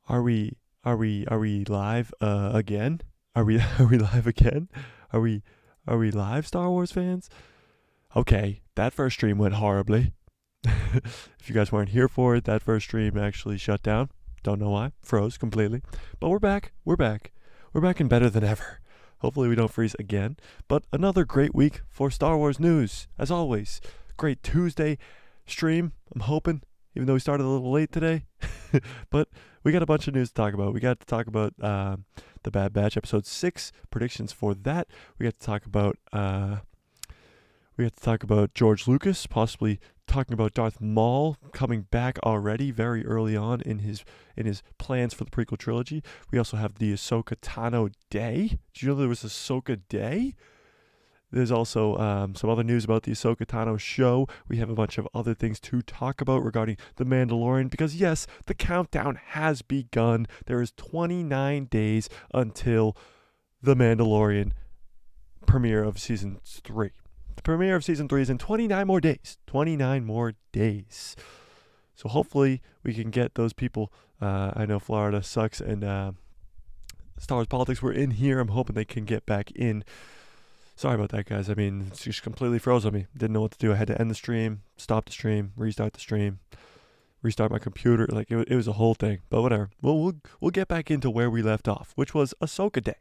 Are we live again? Are we are we live again? Are we are we live, Star Wars fans? Okay, that first stream went horribly. If you guys weren't here for it, that first stream actually shut down. Don't know why. Froze completely. But we're back. We're back. We're back and better than ever. Hopefully we don't freeze again. But another great week for Star Wars news. As always, great Tuesday stream, I'm hoping, even though we started a little late today. But we got a bunch of news to talk about. We got to talk about the Bad Batch episode 6 predictions for that. We got to talk about George Lucas possibly talking about Darth Maul coming back already very early on in his plans for the prequel trilogy. We also have the Ahsoka Tano Day. Did you know there was Ahsoka Day? There's also some other news about the Ahsoka Tano show. We have a bunch of other things to talk about regarding The Mandalorian because, yes, the countdown has begun. There is 29 days until The Mandalorian premiere of Season 3. The premiere of Season 3 is in 29 more days. 29 more days. So hopefully we can get those people. I know Florida sucks and Star Wars politics were in here. I'm hoping they can get back in. Sorry about that, guys. I mean, it's just completely froze on me. Didn't know what to do. I had to end the stream, stop the stream, restart the stream, restart my computer. Like it was a whole thing. But whatever. We'll get back into where we left off, which was Ahsoka Day.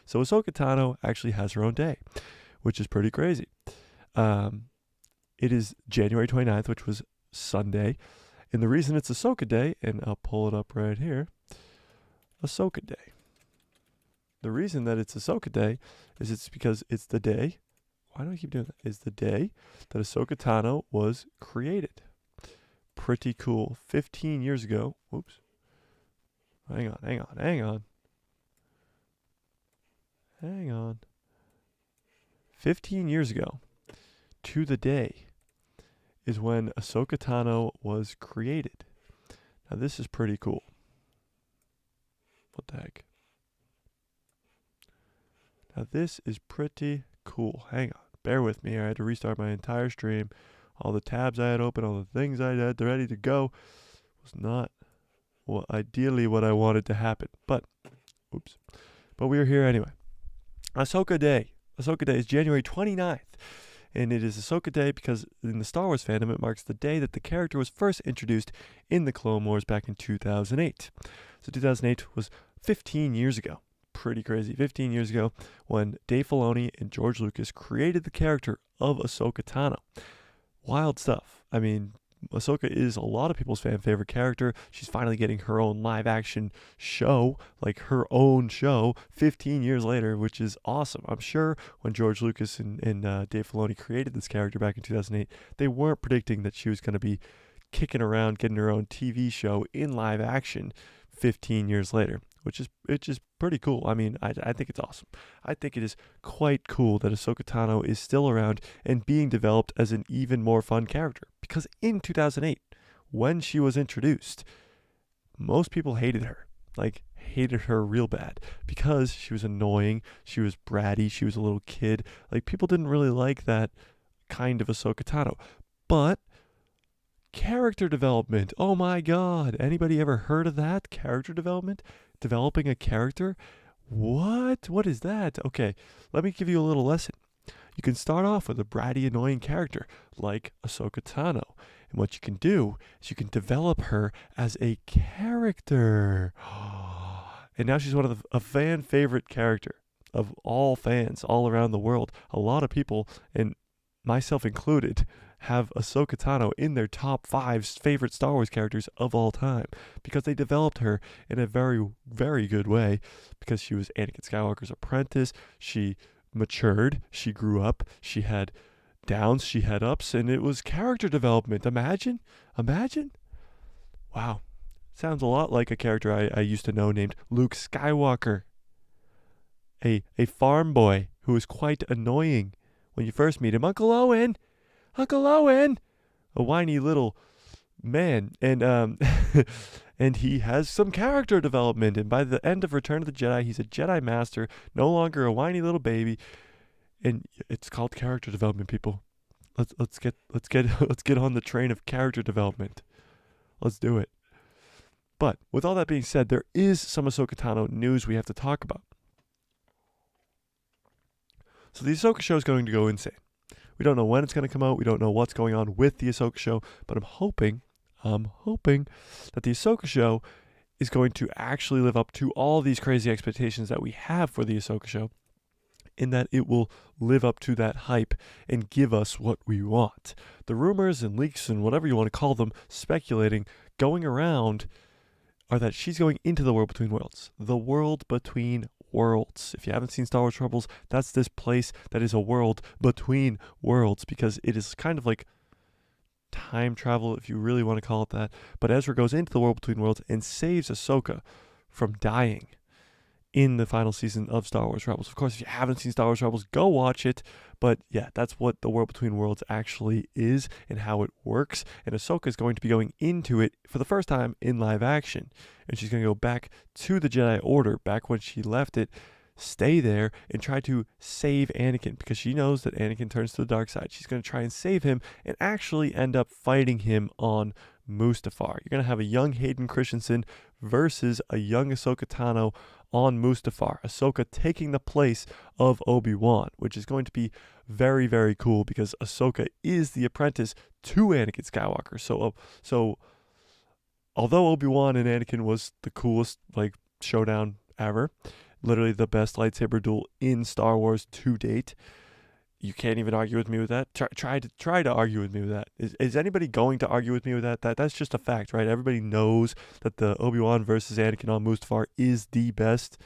So Ahsoka Tano actually has her own day, which is pretty crazy. It is January 29th, which was Sunday. And the reason it's Ahsoka Day, and I'll pull it up right here, Ahsoka Day. The reason that it's Ahsoka Day is it's because it's the day, why do I keep doing that? It's the day that Ahsoka Tano was created. Pretty cool. 15 years ago. Whoops. Hang on. 15 years ago, to the day, is when Ahsoka Tano was created. Now this is pretty cool. What the heck? Now this is pretty cool. Hang on. Bear with me. I had to restart my entire stream. All the tabs I had open, all the things I had ready to go was not ideally what I wanted to happen. But we are here anyway. Ahsoka Day. Ahsoka Day is January 29th. And it is Ahsoka Day because in the Star Wars fandom, it marks the day that the character was first introduced in the Clone Wars back in 2008. So 2008 was 15 years ago. Pretty crazy. 15 years ago when Dave Filoni and George Lucas created the character of Ahsoka Tano. Wild stuff. I mean, Ahsoka is a lot of people's fan favorite character. She's finally getting her own live action show, like her own show, 15 years later, which is awesome. I'm sure when George Lucas and Dave Filoni created this character back in 2008, they weren't predicting that she was going to be kicking around, getting her own TV show in live action 15 years later. Which is pretty cool. I mean, I think it's awesome. I think it is quite cool that Ahsoka Tano is still around and being developed as an even more fun character. Because in 2008, when she was introduced, most people hated her. Like, hated her real bad. Because she was annoying, she was bratty, she was a little kid. Like, people didn't really like that kind of Ahsoka Tano. But character development, oh my god. Anybody ever heard of that? Character development? Developing a character? What is that? Okay, let me give you a little lesson. You can start off with a bratty, annoying character like Ahsoka Tano, and what you can do is you can develop her as a character. And now she's one of a fan favorite character of all fans all around the world. A lot of people, and myself included, have Ahsoka Tano in their top 5 favorite Star Wars characters of all time because they developed her in a very, very good way because she was Anakin Skywalker's apprentice. She matured. She grew up. She had downs. She had ups, and it was character development. Imagine. Wow. Sounds a lot like a character I used to know named Luke Skywalker. A farm boy who was quite annoying when you first meet him. Uncle Owen, a whiny little man, and and he has some character development. And by the end of Return of the Jedi, he's a Jedi Master, no longer a whiny little baby. And it's called character development, people. Let's get on the train of character development. Let's do it. But with all that being said, there is some Ahsoka Tano news we have to talk about. So the Ahsoka show is going to go insane. We don't know when it's going to come out. We don't know what's going on with the Ahsoka show, but I'm hoping that the Ahsoka show is going to actually live up to all these crazy expectations that we have for the Ahsoka show, in that it will live up to that hype and give us what we want. The rumors and leaks and whatever you want to call them, speculating, going around, are that she's going into the world between worlds. The world between worlds. If you haven't seen Star Wars Rebels, that's this place that is a world between worlds, because it is kind of like time travel, if you really want to call it that. But Ezra goes into the world between worlds and saves Ahsoka from dying in the final season of Star Wars Rebels. Of course, if you haven't seen Star Wars Rebels, go watch it. But yeah, that's what the world between worlds actually is and how it works. And Ahsoka is going to be going into it for the first time in live action. And she's going to go back to the Jedi Order, back when she left it, stay there and try to save Anakin, because she knows that Anakin turns to the dark side. She's going to try and save him and actually end up fighting him on Mustafar. You're going to have a young Hayden Christensen versus a young Ahsoka Tano on Mustafar. Ahsoka taking the place of Obi-Wan, which is going to be very, very cool, because Ahsoka is the apprentice to Anakin Skywalker. So although Obi-Wan and Anakin was the coolest showdown ever, literally the best lightsaber duel in Star Wars to date, you can't even argue with me with that. Try to argue with me with that. Is anybody going to argue with me with that? That's just a fact, right? Everybody knows that the Obi-Wan versus Anakin on Mustafar is the best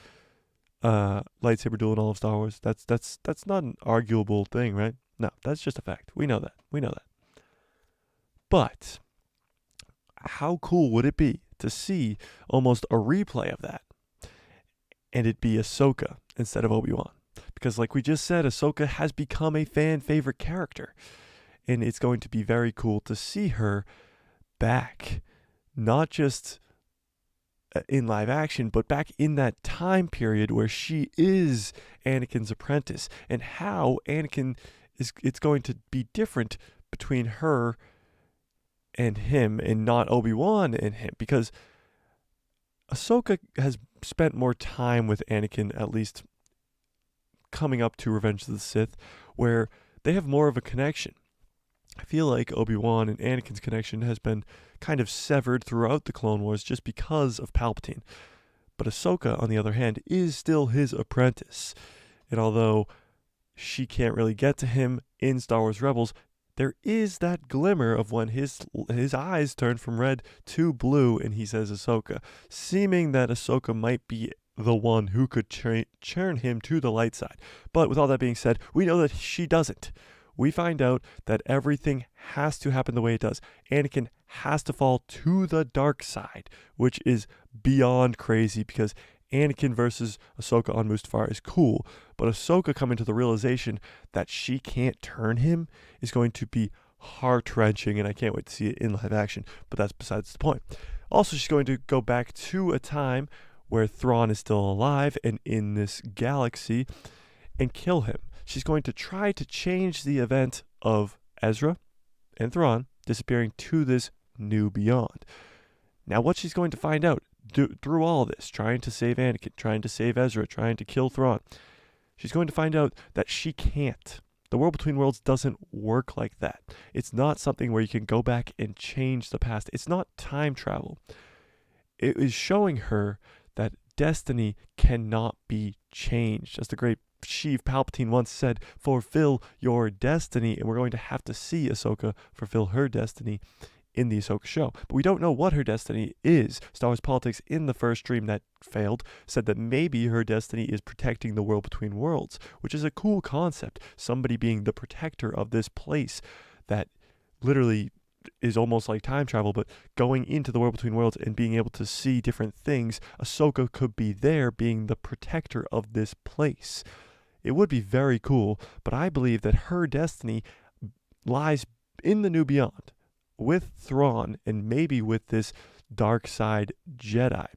lightsaber duel in all of Star Wars. That's not an arguable thing, right? No, that's just a fact. We know that. But how cool would it be to see almost a replay of that, and it be Ahsoka instead of Obi-Wan? Because like we just said, Ahsoka has become a fan favorite character, and it's going to be very cool to see her back, not just in live action, but back in that time period where she is Anakin's apprentice, and how Anakin it's going to be different between her and him, and not Obi-Wan and him, because Ahsoka has spent more time with Anakin, at least coming up to Revenge of the Sith, where they have more of a connection. I feel like Obi-Wan and Anakin's connection has been kind of severed throughout the Clone Wars just because of Palpatine. But Ahsoka, on the other hand, is still his apprentice. And although she can't really get to him in Star Wars Rebels, there is that glimmer of when his eyes turn from red to blue and he says Ahsoka, seeming that Ahsoka might be the one who could churn him to the light side. But with all that being said, we know that she doesn't. We find out that everything has to happen the way it does. Anakin has to fall to the dark side, which is beyond crazy, because Anakin versus Ahsoka on Mustafar is cool, but Ahsoka coming to the realization that she can't turn him is going to be heart-wrenching, and I can't wait to see it in live action, but that's besides the point. Also, she's going to go back to a time where Thrawn is still alive and in this galaxy and kill him. She's going to try to change the event of Ezra and Thrawn disappearing to this new beyond. Now, what she's going to find out through all this, trying to save Anakin, trying to save Ezra, trying to kill Thrawn, she's going to find out that she can't. The world between worlds doesn't work like that. It's not something where you can go back and change the past. It's not time travel. It is showing her that destiny cannot be changed. As the great Sheev Palpatine once said, fulfill your destiny. And we're going to have to see Ahsoka fulfill her destiny in the Ahsoka show. But we don't know what her destiny is. Star Wars Politics, in the first stream that failed, said that maybe her destiny is protecting the world between worlds, which is a cool concept. Somebody being the protector of this place that literally is almost like time travel, but going into the world between worlds and being able to see different things. Ahsoka could be there being the protector of this place. It would be very cool, but I believe that her destiny lies in the new beyond, with Thrawn and maybe with this dark side Jedi.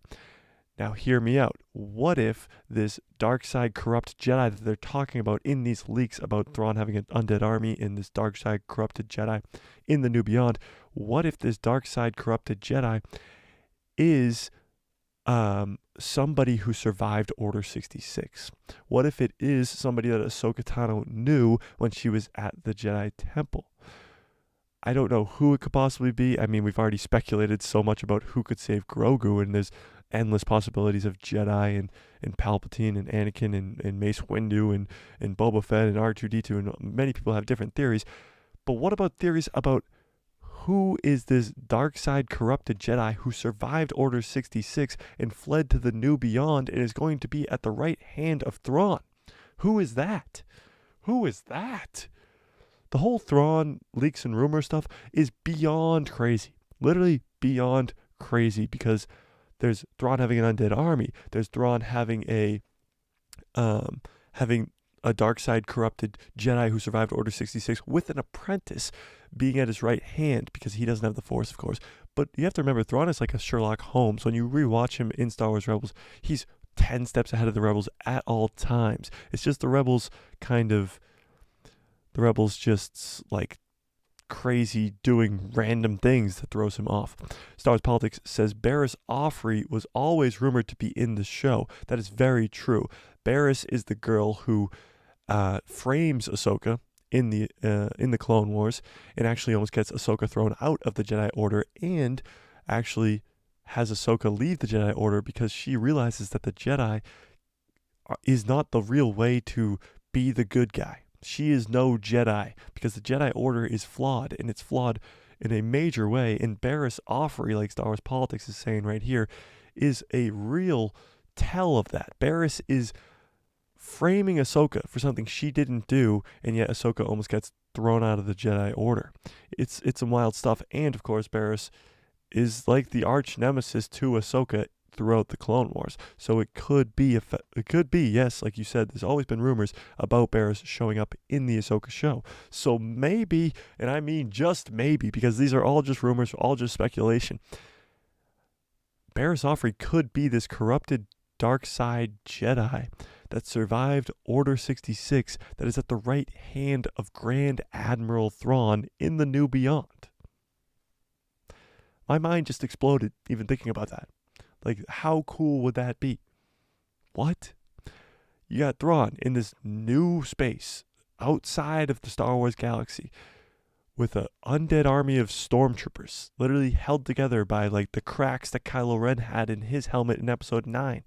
Now hear me out. What if this dark side corrupt Jedi that they're talking about in these leaks about Thrawn having an undead army and this dark side corrupted Jedi in the new beyond, what if this dark side corrupted Jedi is somebody who survived Order 66? What if it is somebody that Ahsoka Tano knew when she was at the Jedi Temple? I don't know who it could possibly be. I mean, we've already speculated so much about who could save Grogu, and there's endless possibilities of Jedi and Palpatine and Anakin and Mace Windu and Boba Fett and R2-D2, and many people have different theories. But what about theories about who is this dark side corrupted Jedi who survived Order 66 and fled to the New Beyond and is going to be at the right hand of Thrawn? Who is that? Who is that? The whole Thrawn leaks and rumor stuff is beyond crazy. Literally beyond crazy, because there's Thrawn having an undead army. There's Thrawn having a dark side corrupted Jedi who survived Order 66 with an apprentice being at his right hand, because he doesn't have the Force, of course. But you have to remember, Thrawn is like a Sherlock Holmes. When you rewatch him in Star Wars Rebels, he's 10 steps ahead of the Rebels at all times. It's just the Rebels just like crazy doing random things that throws him off. Star Wars Politics says Barriss Offrey was always rumored to be in the show. That is very true. Barriss is the girl who frames Ahsoka in the Clone Wars and actually almost gets Ahsoka thrown out of the Jedi Order, and actually has Ahsoka leave the Jedi Order because she realizes that the Jedi is not the real way to be the good guy. She is no Jedi, because the Jedi Order is flawed, and it's flawed in a major way. And Barriss Offrey, like Star Wars Politics is saying right here, is a real tell of that. Barriss is framing Ahsoka for something she didn't do, and yet Ahsoka almost gets thrown out of the Jedi Order. It's some wild stuff. And of course, Barriss is like the arch nemesis to Ahsoka throughout the Clone Wars. So it could be, yes, like you said, there's always been rumors about Barriss showing up in the Ahsoka show. So maybe, and I mean just maybe, because these are all just rumors, all just speculation, Barriss Offrey could be this corrupted dark side Jedi that survived Order 66, that is at the right hand of Grand Admiral Thrawn in the New Beyond. My mind just exploded even thinking about that. Like, how cool would that be? What? You got Thrawn in this new space outside of the Star Wars galaxy with an undead army of stormtroopers, literally held together by like the cracks that Kylo Ren had in his helmet in Episode 9.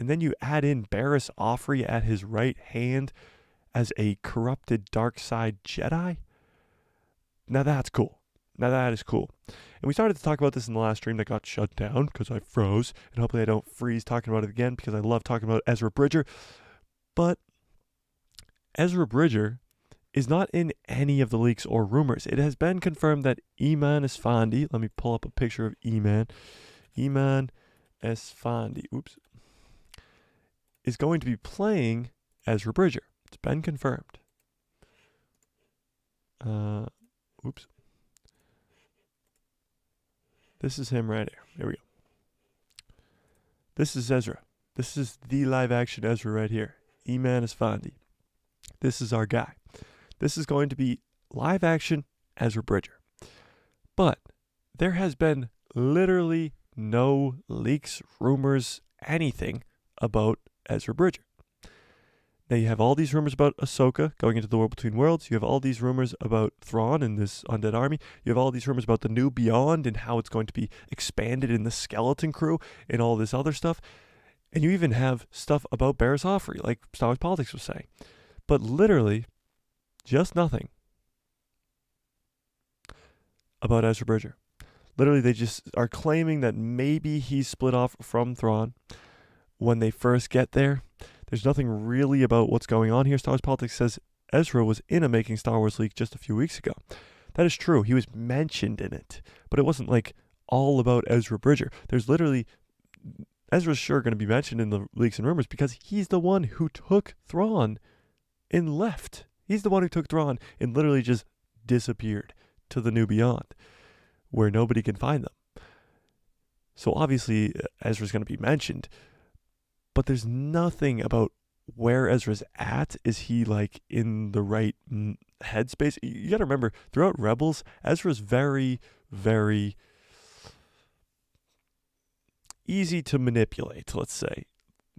And then you add in Barriss Offrey at his right hand as a corrupted dark side Jedi. Now that's cool. Now that is cool. And we started to talk about this in the last stream that got shut down because I froze. And hopefully I don't freeze talking about it again, because I love talking about Ezra Bridger. But Ezra Bridger is not in any of the leaks or rumors. It has been confirmed that Eman Esfandi, let me pull up a picture of Eman Esfandi, is going to be playing Ezra Bridger. It's been confirmed. This is him right here. Here we go. This is Ezra. This is the live action Ezra right here. Eman Esfandi. This is our guy. This is going to be live action Ezra Bridger. But there has been literally no leaks, rumors, anything about Ezra Bridger. Now you have all these rumors about Ahsoka going into the World Between Worlds. You have all these rumors about Thrawn and this undead army. You have all these rumors about the New Beyond and how it's going to be expanded in the Skeleton Crew and all this other stuff. And you even have stuff about Barriss Offrey, like Star Wars Politics was saying. But literally, just nothing about Ezra Bridger. Literally, they just are claiming that maybe he's split off from Thrawn when they first get there. There's nothing really about what's going on here. Star Wars Politics says Ezra was in a Making Star Wars leak just a few weeks ago. That is true. He was mentioned in it. But it wasn't like all about Ezra Bridger. There's literally, Ezra's sure going to be mentioned in the leaks and rumors because he's the one who took Thrawn and left. He's the one who took Thrawn and literally just disappeared to the New Beyond, where nobody can find them. So obviously Ezra's going to be mentioned. But there's nothing about where Ezra's at. Is he like in the right headspace? You got to remember, throughout Rebels, Ezra's very, very easy to manipulate, let's say.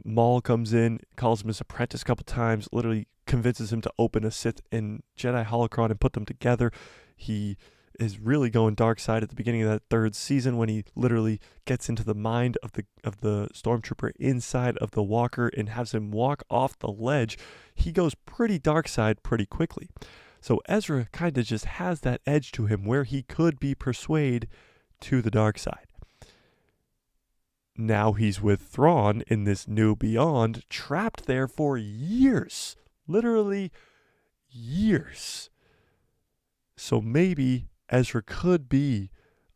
Maul comes in, calls him his apprentice a couple times, literally convinces him to open a Sith and Jedi holocron and put them together. He is really going dark side at the beginning of that third season when he literally gets into the mind of the stormtrooper inside of the walker and has him walk off the ledge. He goes pretty dark side pretty quickly. So Ezra kind of just has that edge to him where he could be persuaded to the dark side. Now he's with Thrawn in this new beyond, trapped there for years. Literally years. So maybe Ezra could be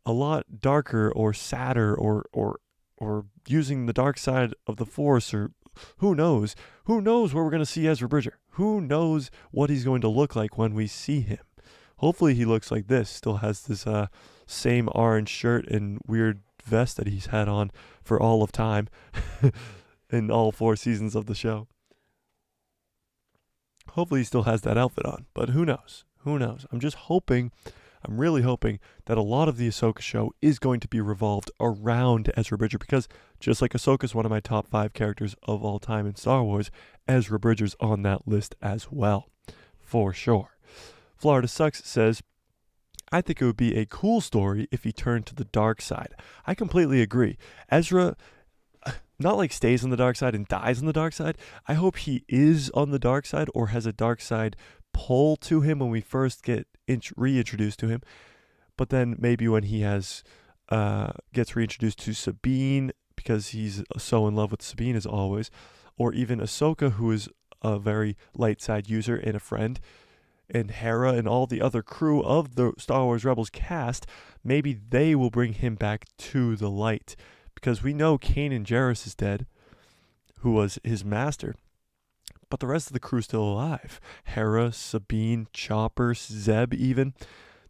a lot darker or sadder or using the dark side of the Force, or who knows? Who knows where we're going to see Ezra Bridger? Who knows what he's going to look like when we see him? Hopefully he looks like this, still has this same orange shirt and weird vest that he's had on for all of time in all 4 seasons of the show. Hopefully he still has that outfit on, but who knows? Who knows? I'm really hoping that a lot of the Ahsoka show is going to be revolved around Ezra Bridger, because just like Ahsoka is one of my top 5 characters of all time in Star Wars, Ezra Bridger's on that list as well, for sure. Florida Sucks says, I think it would be a cool story if he turned to the dark side. I completely agree. Ezra, not like stays on the dark side and dies on the dark side. I hope he is on the dark side or has a dark side pull to him when we first get reintroduced to him. But then maybe when he gets reintroduced to Sabine, because he's so in love with Sabine as always, or even Ahsoka, who is a very light side user and a friend, and Hera and all the other crew of the Star Wars Rebels cast, maybe they will bring him back to the light. Because we know Kanan Jarrus is dead, who was his master. But the rest of the crew's still alive. Hera, Sabine, Chopper, Zeb even.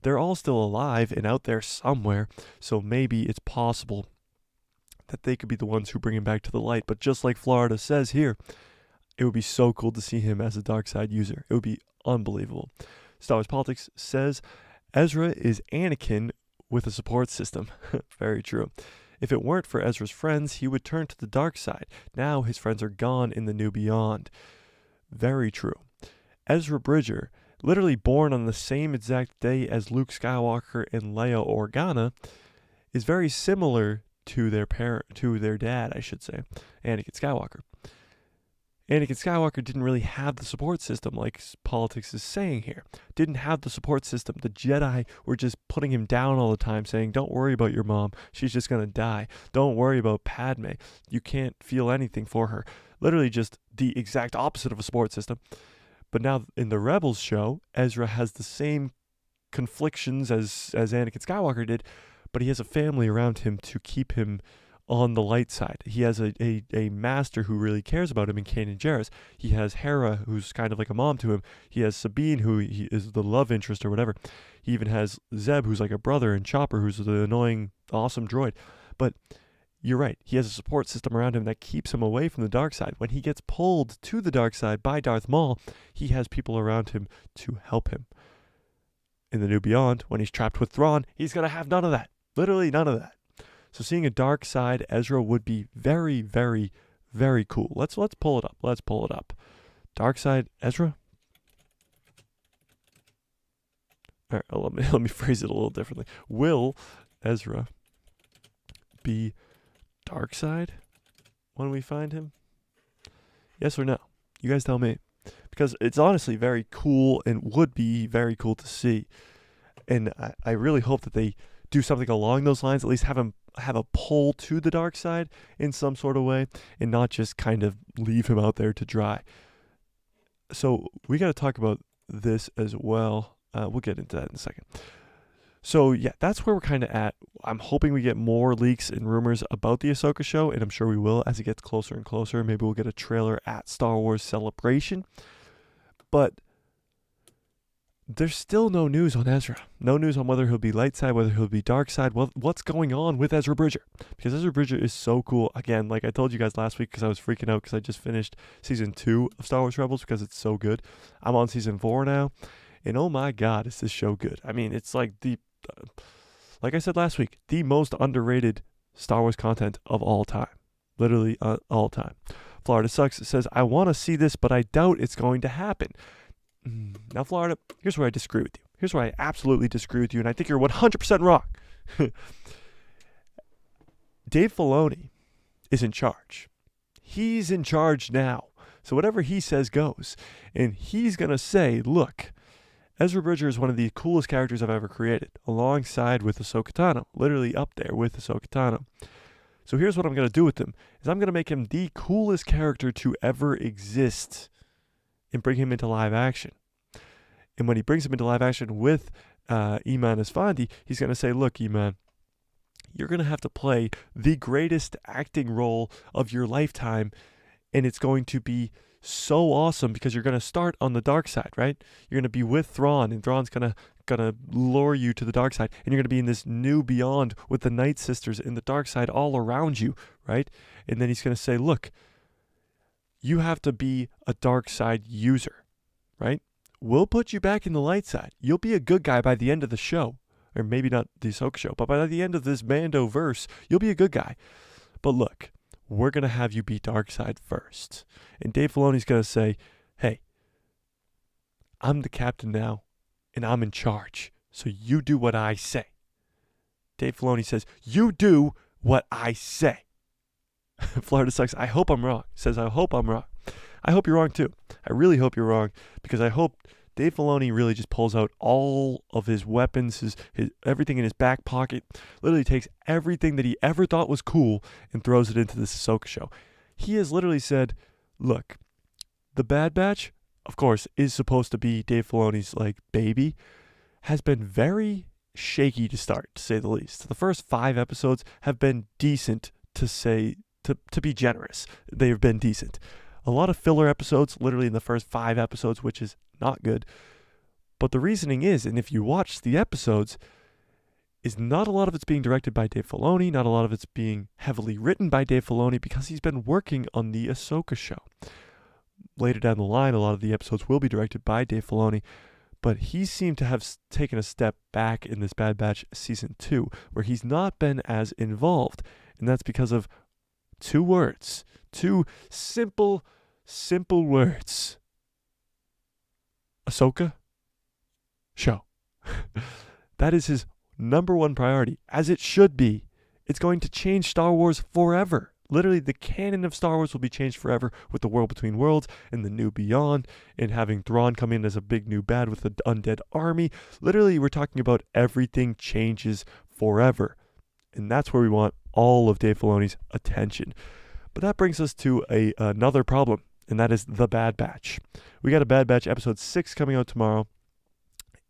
They're all still alive and out there somewhere. So maybe it's possible that they could be the ones who bring him back to the light. But just like Florida says here, it would be so cool to see him as a dark side user. It would be unbelievable. Star Wars Politics says, Ezra is Anakin with a support system. Very true. If it weren't for Ezra's friends, he would turn to the dark side. Now his friends are gone in the new beyond. Very true. Ezra Bridger, literally born on the same exact day as Luke Skywalker and Leia Organa, is very similar to their dad, I should say, Anakin Skywalker. Anakin Skywalker didn't really have the support system like Politics is saying here. Didn't have the support system. The Jedi were just putting him down all the time, saying, don't worry about your mom. She's just going to die. Don't worry about Padme. You can't feel anything for her. Literally just the exact opposite of a support system. But now in the Rebels show, Ezra has the same conflictions as Anakin Skywalker did, but he has a family around him to keep him on the light side. He has a master who really cares about him in Kanan Jarrus. He has Hera, who's kind of like a mom to him. He has Sabine, who he is the love interest or whatever. He even has Zeb, who's like a brother, and Chopper, who's the annoying, awesome droid. But you're right. He has a support system around him that keeps him away from the dark side. When he gets pulled to the dark side by Darth Maul, he has people around him to help him. In the New Beyond, when he's trapped with Thrawn, he's going to have none of that. Literally none of that. So seeing a dark side Ezra would be very, very, very cool. Let's pull it up. Let's pull it up. Dark side Ezra. All right, let me phrase it a little differently. Will Ezra be dark side when we find him? Yes or no? You guys tell me. Because it's honestly very cool and would be very cool to see. And I really hope that they do something along those lines, at least have him have a pull to the dark side in some sort of way and not just kind of leave him out there to dry. So we got to talk about this as well. We'll get into that in a second. So yeah, that's where we're kind of at. I'm hoping we get more leaks and rumors about the Ahsoka show, and I'm sure we will as it gets closer and closer. Maybe we'll get a trailer at Star Wars Celebration. But there's still no news on Ezra. No news on whether he'll be light side, whether he'll be dark side. Well, what's going on with Ezra Bridger? Because Ezra Bridger is so cool. Again, like I told you guys last week, because I was freaking out because I just finished season 2 of Star Wars Rebels because it's so good. I'm on season 4 now, and oh my God, is this show good. I mean, it's like like I said last week, the most underrated Star Wars content of all time. Literally all time. Florida Sucks says, I want to see this, but I doubt it's going to happen. Now, Florida, here's where I disagree with you. Here's where I absolutely disagree with you, and I think you're 100% wrong. Dave Filoni is in charge. He's in charge now. So whatever he says goes. And he's going to say, look, Ezra Bridger is one of the coolest characters I've ever created, alongside with Ahsoka Tano, literally up there with Ahsoka Tano. So here's what I'm going to do with him, is I'm going to make him the coolest character to ever exist and bring him into live action. And when he brings him into live action with Iman Esfandi, he's going to say, look, Iman, you're going to have to play the greatest acting role of your lifetime, and it's going to be so awesome because you're going to start on the dark side, right? You're going to be with Thrawn, and Thrawn's going to lure you to the dark side, and you're going to be in this new beyond with the Night Sisters in the dark side all around you, right? And then he's going to say, look, you have to be a dark side user, right? We'll put you back in the light side. You'll be a good guy by the end of the show, or maybe not the Ahsoka show, but by the end of this Mando verse, you'll be a good guy. But look, we're going to have you be dark side first. And Dave Filoni's going to say, hey, I'm the captain now, and I'm in charge. So you do what I say. Dave Filoni says, you do what I say. Florida Sucks, I hope I'm wrong. Says, I hope I'm wrong. I hope you're wrong too. I really hope you're wrong, because I hope Dave Filoni really just pulls out all of his weapons, his everything in his back pocket, literally takes everything that he ever thought was cool and throws it into this Ahsoka show. He has literally said, look, the Bad Batch, of course, is supposed to be Dave Filoni's baby, has been very shaky to start, to say the least. The first 5 episodes have been decent, to be generous. They have been decent. A lot of filler episodes, literally in the first 5 episodes, which is not good. But the reasoning is, and if you watch the episodes, is not a lot of it's being directed by Dave Filoni, not a lot of it's being heavily written by Dave Filoni, because he's been working on the Ahsoka show. Later down the line, a lot of the episodes will be directed by Dave Filoni, but he seemed to have taken a step back in this Bad Batch Season 2, where he's not been as involved. And that's because of 2 words. 2 simple words. Ahsoka show. That is his number 1 priority, as it should be. It's going to change Star Wars forever. Literally, the canon of Star Wars will be changed forever with the World Between Worlds and the New Beyond, and having Thrawn come in as a big new bad with the undead army. Literally, we're talking about everything changes forever. And that's where we want all of Dave Filoni's attention. But that brings us to another problem, and that is The Bad Batch. We got a Bad Batch episode 6 coming out tomorrow,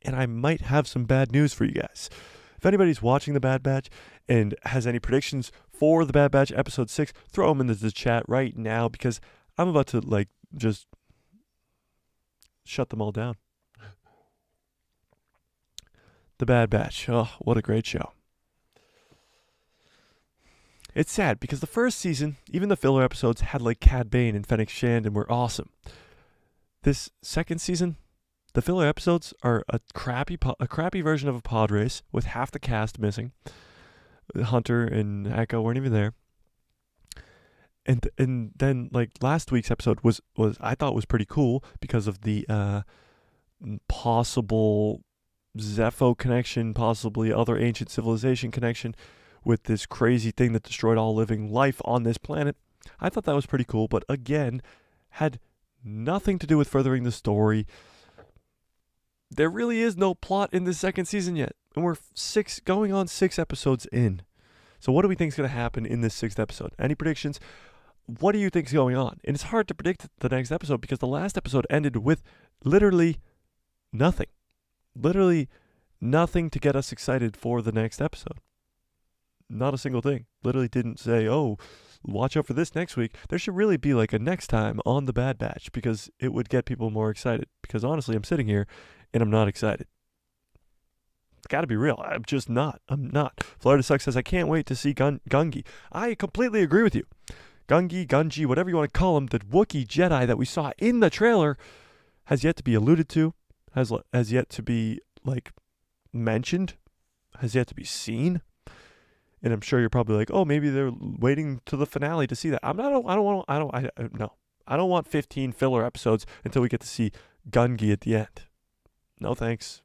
and I might have some bad news for you guys. If anybody's watching The Bad Batch and has any predictions for The Bad Batch episode 6, throw them into the chat right now, because I'm about to just shut them all down. The Bad Batch. Oh, what a great show. It's sad because the first season, even the filler episodes, had Cad Bane and Fennec Shand and were awesome. This second season, the filler episodes are a crappy version of a pod race with half the cast missing. Hunter and Echo weren't even there. And then last week's episode was I thought was pretty cool because of the possible Zepho connection, possibly other ancient civilization connection, with this crazy thing that destroyed all living life on this planet. I thought that was pretty cool, but again, had nothing to do with furthering the story. There really is no plot in this second season yet, and we're going on 6 episodes in. So what do we think is going to happen in this 6th episode? Any predictions? What do you think is going on? And it's hard to predict the next episode because the last episode ended with literally nothing. Literally nothing to get us excited for the next episode. Not a single thing. Literally didn't say, oh, watch out for this next week. There should really be a next time on The Bad Batch, because it would get people more excited. Because honestly, I'm sitting here and I'm not excited. It's got to be real. I'm just not. I'm not. Florida Sucks says, I can't wait to see Gungi. I completely agree with you. Gungi, whatever you want to call him, the Wookiee Jedi that we saw in the trailer has yet to be alluded to, has yet to be mentioned, has yet to be seen. And I'm sure you're probably like, oh, maybe they're waiting to the finale to see that. I don't want 15 filler episodes until we get to see Gungi at the end. No thanks.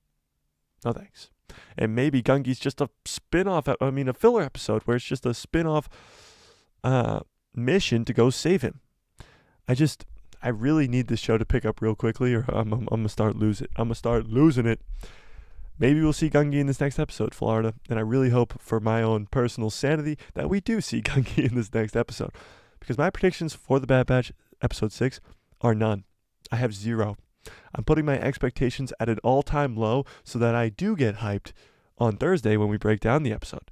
No thanks. And maybe Gungi's just a a filler episode where it's just a spin-off mission to go save him. I really need this show to pick up real quickly, or I'm gonna start losing it. Maybe we'll see Gungi in this next episode, Florida, and I really hope for my own personal sanity that we do see Gungi in this next episode, because my predictions for the Bad Batch episode 6 are none. I have 0. I'm putting my expectations at an all-time low so that I do get hyped on Thursday when we break down the episode.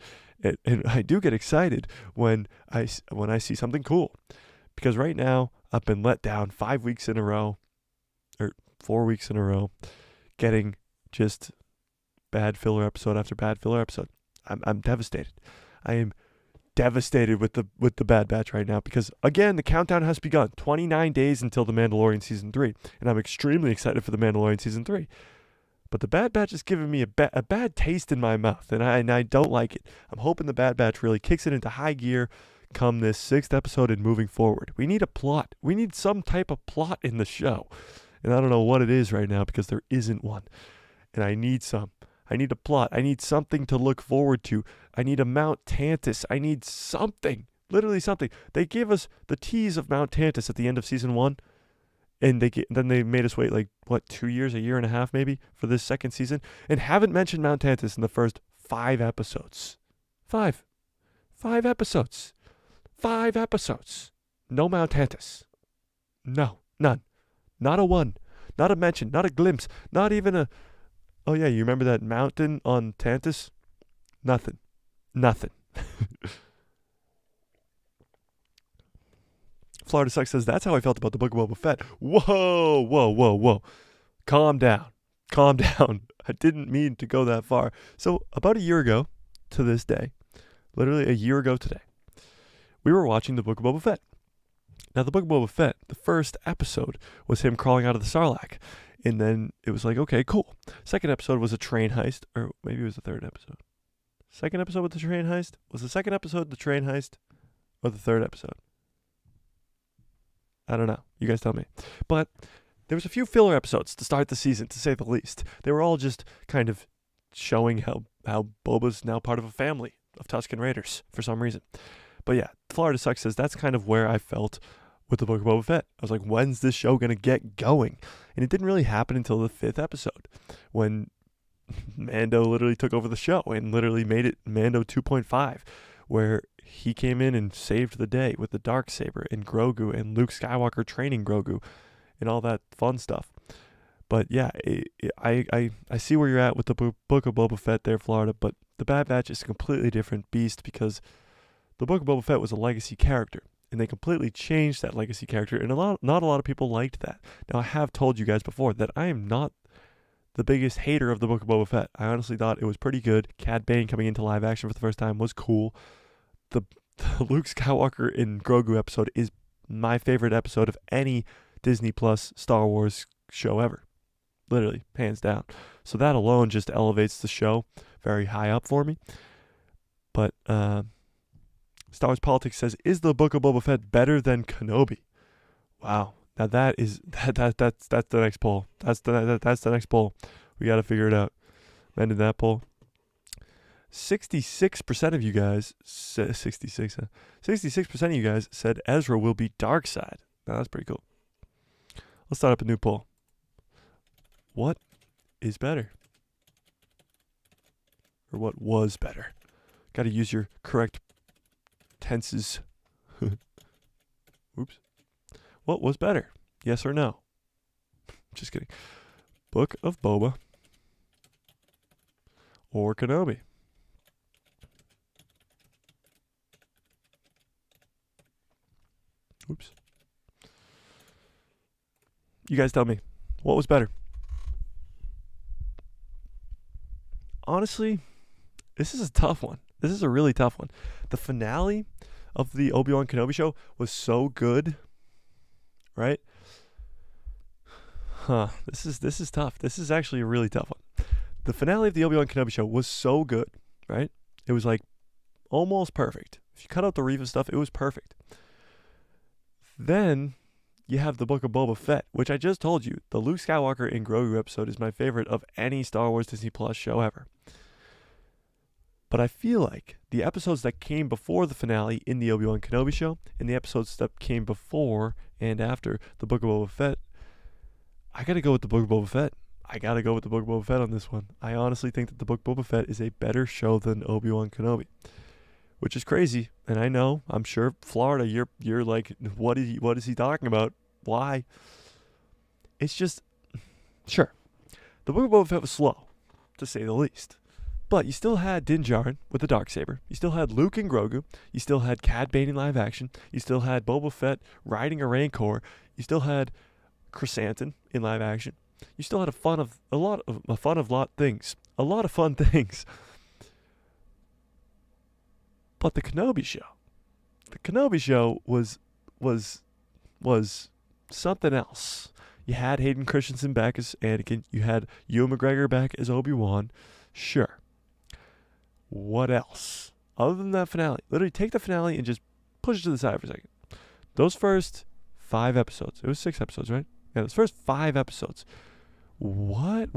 And I do get excited when I see something cool. Because right now, I've been let down 5 weeks in a row, or 4 weeks in a row, getting just bad filler episode after bad filler episode. I'm devastated. I am devastated with the Bad Batch right now because, again, the countdown has begun. 29 days until The Mandalorian Season 3, and I'm extremely excited for The Mandalorian Season 3. But the Bad Batch is giving me a bad taste in my mouth, and I don't like it. I'm hoping the Bad Batch really kicks it into high gear come this 6th episode and moving forward. We need a plot. We need some type of plot in the show. And I don't know what it is right now because there isn't one. And I need some. I need a plot. I need something to look forward to. I need a Mount Tantus. I need something. Literally something. They gave us the tease of Mount Tantus at the end of season 1. And then they made us wait 2 years, a year and a half maybe, for this second season. And haven't mentioned Mount Tantus in the first 5 episodes. 5 episodes. 5 episodes. No Mount Tantus. No. None. Not a one. Not a mention. Not a glimpse. Not even a... Oh, yeah, you remember that mountain on Tantus? Nothing. Florida Sucks says, that's how I felt about the Book of Boba Fett. Whoa. Calm down. I didn't mean to go that far. So, about a year ago to this day, literally a year ago today, we were watching the Book of Boba Fett. Now, the Book of Boba Fett, the first episode was him crawling out of the Sarlacc. And then it was like, okay, cool. Second episode was a train heist. Or maybe it was the third episode. Second episode with the train heist? Was the second episode the train heist? Or the third episode? I don't know. You guys tell me. But there was a few filler episodes to start the season, to say the least. They were all just kind of showing how Boba's now part of a family of Tusken Raiders for some reason. But yeah, Florida Sucks says that's kind of where I felt with the Book of Boba Fett. I was like, when's this show going to get going? And it didn't really happen until the 5th episode when Mando literally took over the show and literally made it Mando 2.5, where he came in and saved the day with the Darksaber and Grogu and Luke Skywalker training Grogu and all that fun stuff. But yeah, I see where you're at with the Book of Boba Fett there, Florida, but the Bad Batch is a completely different beast because the Book of Boba Fett was a legacy character. And they completely changed that legacy character, and not a lot of people liked that. Now, I have told you guys before that I am not the biggest hater of the Book of Boba Fett. I honestly thought it was pretty good. Cad Bane coming into live action for the first time was cool. The Luke Skywalker in Grogu episode is my favorite episode of any Disney Plus Star Wars show ever. Literally, hands down. So that alone just elevates the show very high up for me. But, Star Wars Politics says, is the Book of Boba Fett better than Kenobi? Wow. Now that's the next poll. That's the next poll. We got to figure it out. I'm ending that poll. 66% of you guys, 66% of you guys said Ezra will be dark side. Now that's pretty cool. Let's start up a new poll. What is better? Or what was better? Got to use your correct tenses. Oops. What was better? Yes or no? Just kidding. Book of Boba or Kenobi? Oops. You guys tell me. What was better? Honestly, this is a tough one. This is a really tough one. The finale of the Obi-Wan Kenobi show was so good, right? This is tough. This is actually a really tough one. The finale of the Obi-Wan Kenobi show was so good, right? It was like almost perfect. If you cut out the Reva stuff, it was perfect. Then you have the Book of Boba Fett, which I just told you, the Luke Skywalker and Grogu episode is my favorite of any Star Wars Disney Plus show ever. But I feel like the episodes that came before the finale in the Obi-Wan Kenobi show and the episodes that came before and after the Book of Boba Fett, I gotta go with the Book of Boba Fett. I gotta go with the Book of Boba Fett on this one. I honestly think that the Book of Boba Fett is a better show than Obi-Wan Kenobi, which is crazy. And I know, I'm sure, Florida, you're like, what is he talking about? Why? It's just, sure, the Book of Boba Fett was slow, to say the least. But you still had Din Djarin with the Darksaber. You still had Luke and Grogu. You still had Cad Bane in live action. You still had Boba Fett riding a Rancor. You still had Chrysanthemum in live action. You still had a lot of things. But the Kenobi show was something else. You had Hayden Christensen back as Anakin. You had Ewan McGregor back as Obi-Wan. Sure. What else? Other than that finale. Literally take the finale and just push it to the side for a second. Those first 5 episodes. It was 6 episodes, right? Yeah, those first 5 episodes. What?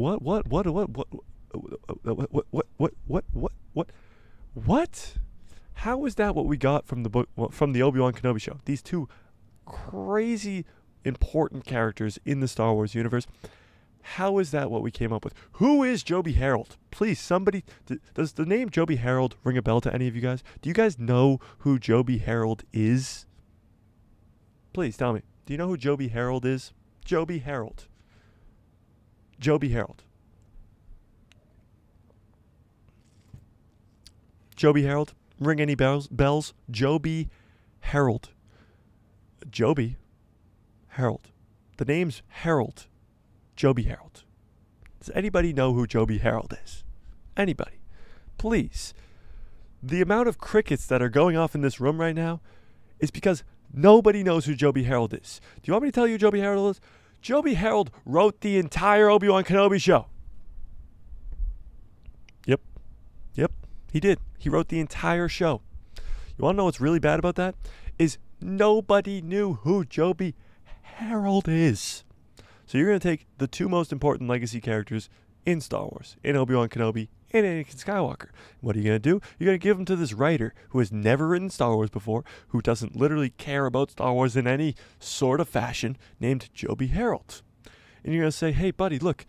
How is that what we got from the Obi-Wan Kenobi show? These two crazy important characters in the Star Wars universe. How is that what we came up with? Who is Joby Harold? Please, somebody, does the name Joby Harold ring a bell to any of you guys? Do you guys know who Joby Harold is? Please tell me. Do you know who Joby Harold is? Joby Harold. Joby Harold. Joby Harold? Ring any bells? Joby Harold. Joby Harold. The name's Harold. Joby Harold. Does anybody know who Joby Harold is? Anybody? Please. The amount of crickets that are going off in this room right now is because nobody knows who Joby Harold is. Do you want me to tell you who Joby Harold is? Joby Harold wrote the entire Obi-Wan Kenobi show. Yep, he did. He wrote the entire show. You want to know what's really bad about that? Is nobody knew who Joby Harold is. So you're going to take the 2 most important legacy characters in Star Wars, in Obi-Wan Kenobi and Anakin Skywalker. What are you going to do? You're going to give them to this writer who has never written Star Wars before, who doesn't literally care about Star Wars in any sort of fashion, named Joby Harold. And you're going to say, hey, buddy, look,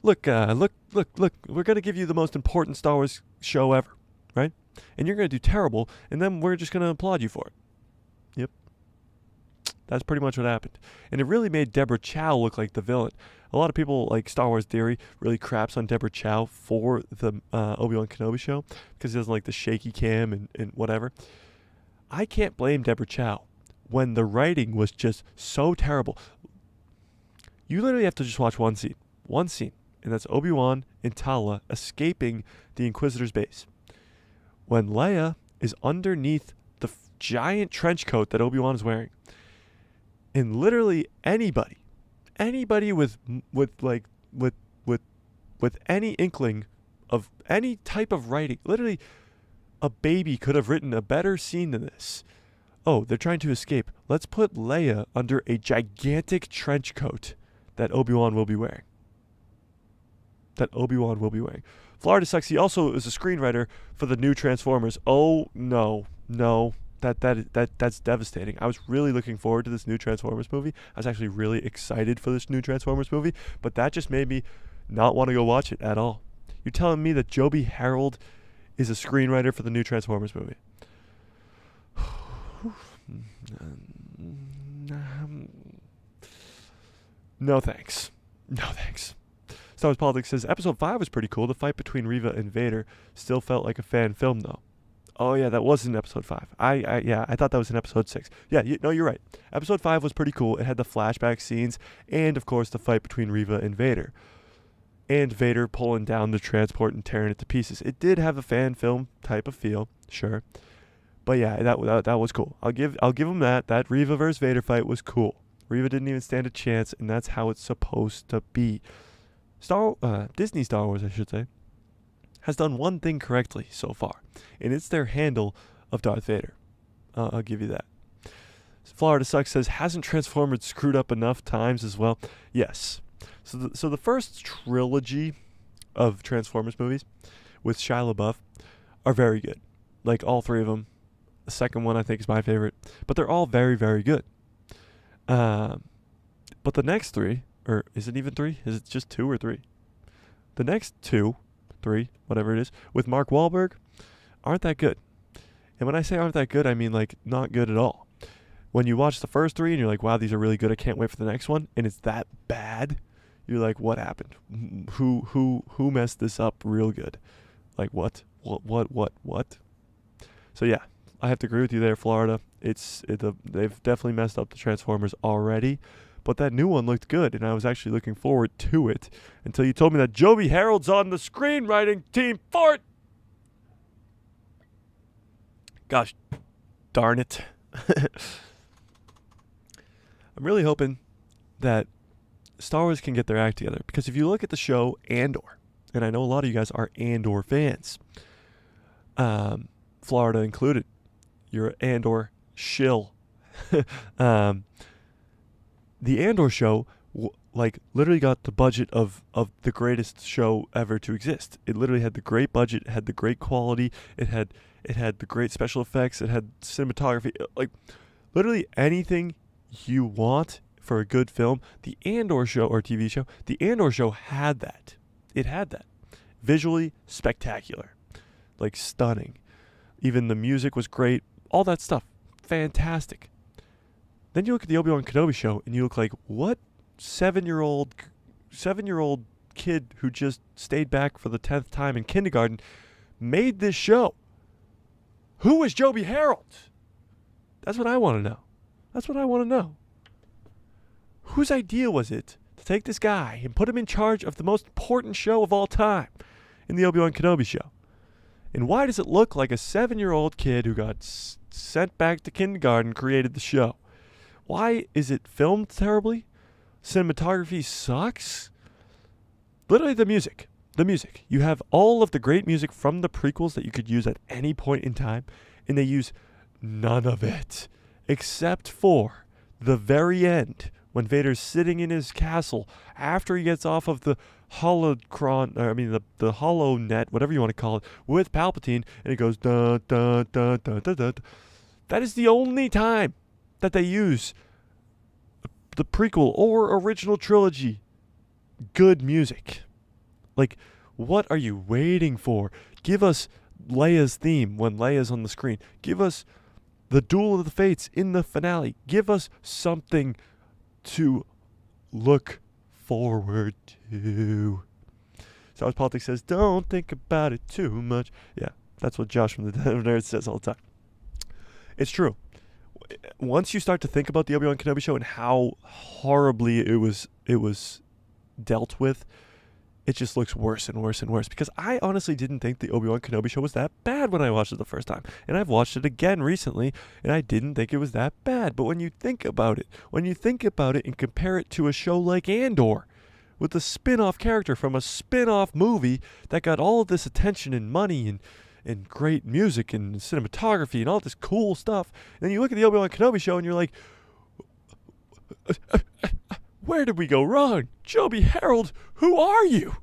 we're going to give you the most important Star Wars show ever, right? And you're going to do terrible, and then we're just going to applaud you for it. Yep. That's pretty much what happened. And it really made Deborah Chow look like the villain. A lot of people, like Star Wars Theory, really craps on Deborah Chow for the Obi-Wan Kenobi show because he doesn't like the shaky cam and whatever. I can't blame Deborah Chow when the writing was just so terrible. You literally have to just watch one scene, and that's Obi-Wan and Tala escaping the Inquisitor's base. When Leia is underneath the giant trench coat that Obi-Wan is wearing. And literally anybody with any inkling of any type of writing, literally a baby could have written a better scene than this. Oh, they're trying to escape. Let's put Leia under a gigantic trench coat that Obi-Wan will be wearing. Florida Sexy also is a screenwriter for the new Transformers. Oh, no. That's devastating. I was really looking forward to this new Transformers movie. I was actually really excited for this new Transformers movie, but that just made me not want to go watch it at all. You're telling me that Joby Harold is a screenwriter for the new Transformers movie? No thanks. Star Wars Politics says, Episode 5 was pretty cool. The fight between Reva and Vader still felt like a fan film, though. Oh, yeah, that was in Episode 5. I thought that was in Episode 6. Yeah, you're right. Episode 5 was pretty cool. It had the flashback scenes and, of course, the fight between Reva and Vader. And Vader pulling down the transport and tearing it to pieces. It did have a fan film type of feel, sure. But, yeah, that was cool. I'll give him that. That Reva versus Vader fight was cool. Reva didn't even stand a chance, and that's how it's supposed to be. Disney Star Wars, I should say, has done one thing correctly so far, and it's their handle of Darth Vader. I'll give you that. Florida Sucks says, hasn't Transformers screwed up enough times as well? Yes. So the first trilogy of Transformers movies with Shia LaBeouf are very good. Like all three of them. The second one I think is my favorite. But they're all very, very good. But the next three, or is it even three? Is it just 2 or 3? The next 2, 3, whatever it is, with Mark Wahlberg, aren't that good. And when I say aren't that good, I mean like not good at all. When you watch the first 3 and you're like, wow, these are really good, I can't wait for the next one, and it's that bad, you're like, what happened? Who messed this up real good? Like what? So yeah, I have to agree with you there, Florida. They've definitely messed up the Transformers already, but that new one looked good, and I was actually looking forward to it until you told me that Joby Harold's on the screenwriting team for it. Gosh, darn it. I'm really hoping that Star Wars can get their act together, because if you look at the show Andor, and I know a lot of you guys are Andor fans, Florida included, you're an Andor shill. The Andor show literally got the budget of the greatest show ever to exist. It literally had the great budget, it had the great quality, it had the great special effects, it had cinematography, like literally anything you want for a good film. The Andor show or TV show, the Andor show had that. It had that. Visually spectacular. Like stunning. Even the music was great. All that stuff. Fantastic. Then you look at the Obi-Wan Kenobi show and you look like, what 7-year-old kid who just stayed back for the 10th time in kindergarten made this show? Who was Joby Harold? That's what I want to know. That's what I want to know. Whose idea was it to take this guy and put him in charge of the most important show of all time in the Obi-Wan Kenobi show? And why does it look like a 7-year-old kid who got sent back to kindergarten created the show? Why is it filmed terribly? Cinematography sucks? Literally the music. The music. You have all of the great music from the prequels that you could use at any point in time, and they use none of it. Except for the very end, when Vader's sitting in his castle after he gets off of the the hollow net, whatever you want to call it, with Palpatine, and it goes da da da da da da. That is the only time that they use the prequel or original trilogy good music. Like, what are you waiting for? Give us Leia's theme when Leia's on the screen. Give us the Duel of the Fates in the finale. Give us something to look forward to. Star Wars Politics says, don't think about it too much. Yeah, that's what Josh from the Den of Nerds says all the time. It's true. Once you start to think about the Obi-Wan Kenobi show and how horribly it was dealt with, it just looks worse and worse and worse. Because I honestly didn't think the Obi-Wan Kenobi show was that bad when I watched it the first time. And I've watched it again recently, and I didn't think it was that bad. But when you think about it and compare it to a show like Andor, with a spin-off character from a spin-off movie that got all of this attention and money and great music and cinematography and all this cool stuff, and then you look at the Obi-Wan Kenobi show and you're like, where did we go wrong? Joby Harold, who are you?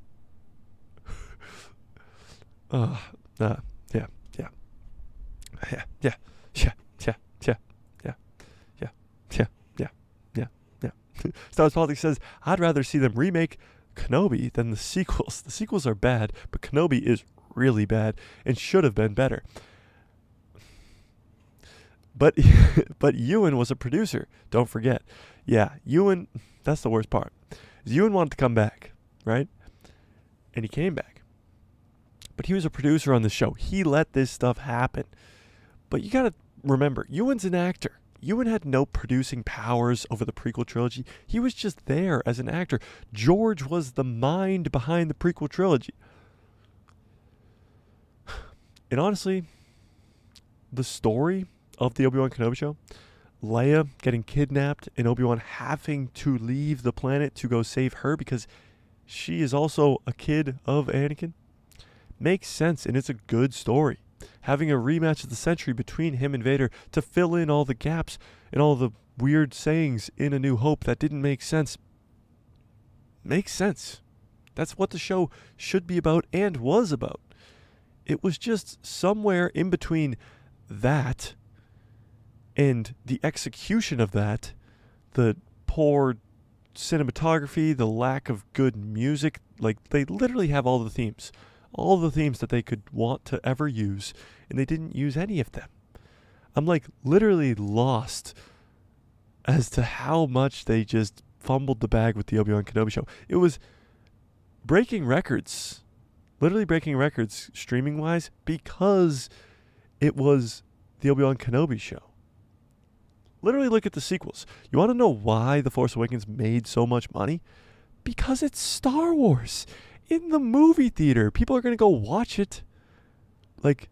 Star Wars Politics says, I'd rather see them remake Kenobi than the sequels. The sequels are bad, but Kenobi is really bad and should have been better. But Ewan was a producer, don't forget. Yeah, Ewan, that's the worst part. Ewan wanted to come back, right? And he came back. But he was a producer on the show. He let this stuff happen. But you gotta remember, Ewan's an actor. Ewan had no producing powers over the prequel trilogy. He was just there as an actor. George was the mind behind the prequel trilogy. And honestly, the story of the Obi-Wan Kenobi show, Leia getting kidnapped and Obi-Wan having to leave the planet to go save her because she is also a kid of Anakin, makes sense, and it's a good story. having a rematch of the century between him and Vader to fill in all the gaps and all the weird sayings in A New Hope that didn't make sense. Makes sense. That's what the show should be about and was about. It was just somewhere in between that and the execution of that, the poor cinematography, the lack of good music. Like, they literally have all the themes that they could want to ever use, and they didn't use any of them. I'm like literally lost as to how much they just fumbled the bag with the Obi-Wan Kenobi show. It was breaking records, literally breaking records streaming wise, because it was the Obi-Wan Kenobi show. Literally look at the sequels. You want to know why The Force Awakens made so much money? Because it's Star Wars in the movie theater. People are going to go watch it. Like,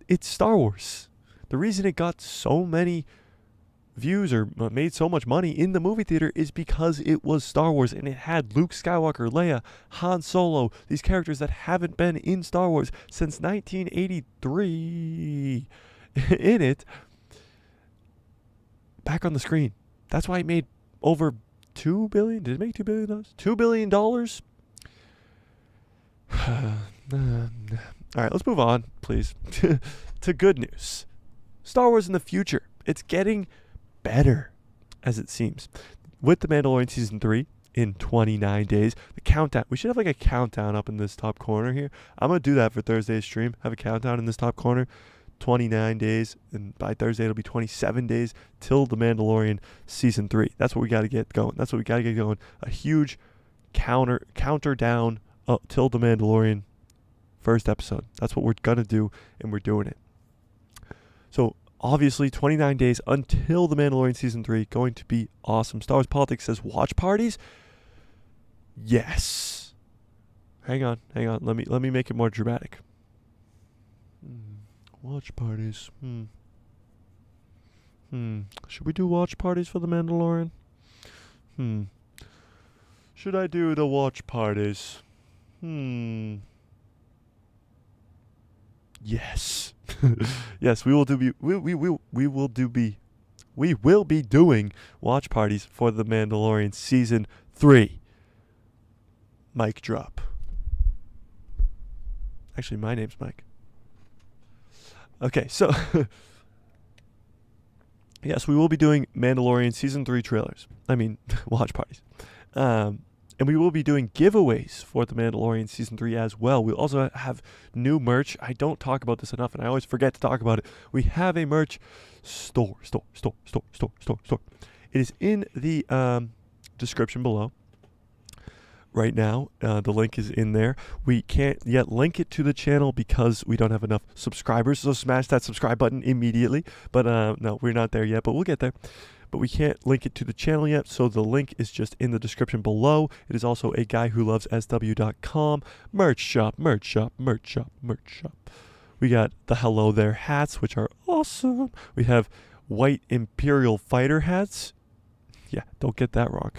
it's Star Wars. The reason it got so many views or made so much money in the movie theater is because it was Star Wars, and it had Luke Skywalker, Leia, Han Solo, these characters that haven't been in Star Wars since 1983 in it, back on the screen. That's why it made over $2 billion. Did it make $2 billion? $2 billion? All right, let's move on, please, to good news. Star Wars in the future. It's getting better, as it seems. With The Mandalorian Season 3 in 29 days. The countdown. We should have like a countdown up in this top corner here. I'm going to do that for Thursday's stream. Have a countdown in this top corner. 29 days, and by Thursday it'll be 27 days till The Mandalorian Season 3. That's what we got to get going. That's what we got to get going. A huge counter down till The Mandalorian first episode. That's what we're going to do, and we're doing it. So, obviously, 29 days until The Mandalorian Season 3. Going to be awesome. Star Wars Politics says watch parties. Yes. Hang on. Let me make it more dramatic. Watch parties. Should we do watch parties for The Mandalorian? Should I do the watch parties? Yes. Yes, we will be doing watch parties for The Mandalorian Season 3. Mic drop. Actually, my name's Mike. Okay, so yes, we will be doing Mandalorian Season 3 trailers. Watch parties. And we will be doing giveaways for The Mandalorian Season 3 as well. We'll also have new merch. I don't talk about this enough, and I always forget to talk about it. We have a merch store. It is in the description below. Right now, the link is in there. We can't yet link it to the channel because we don't have enough subscribers, so smash that subscribe button immediately. But no, we're not there yet, but we'll get there. But we can't link it to the channel yet, so the link is just in the description below. It is also a guywholoves.sw.com merch shop. We got the Hello There hats, which are awesome. We have white Imperial Fighter hats. Yeah, don't get that wrong.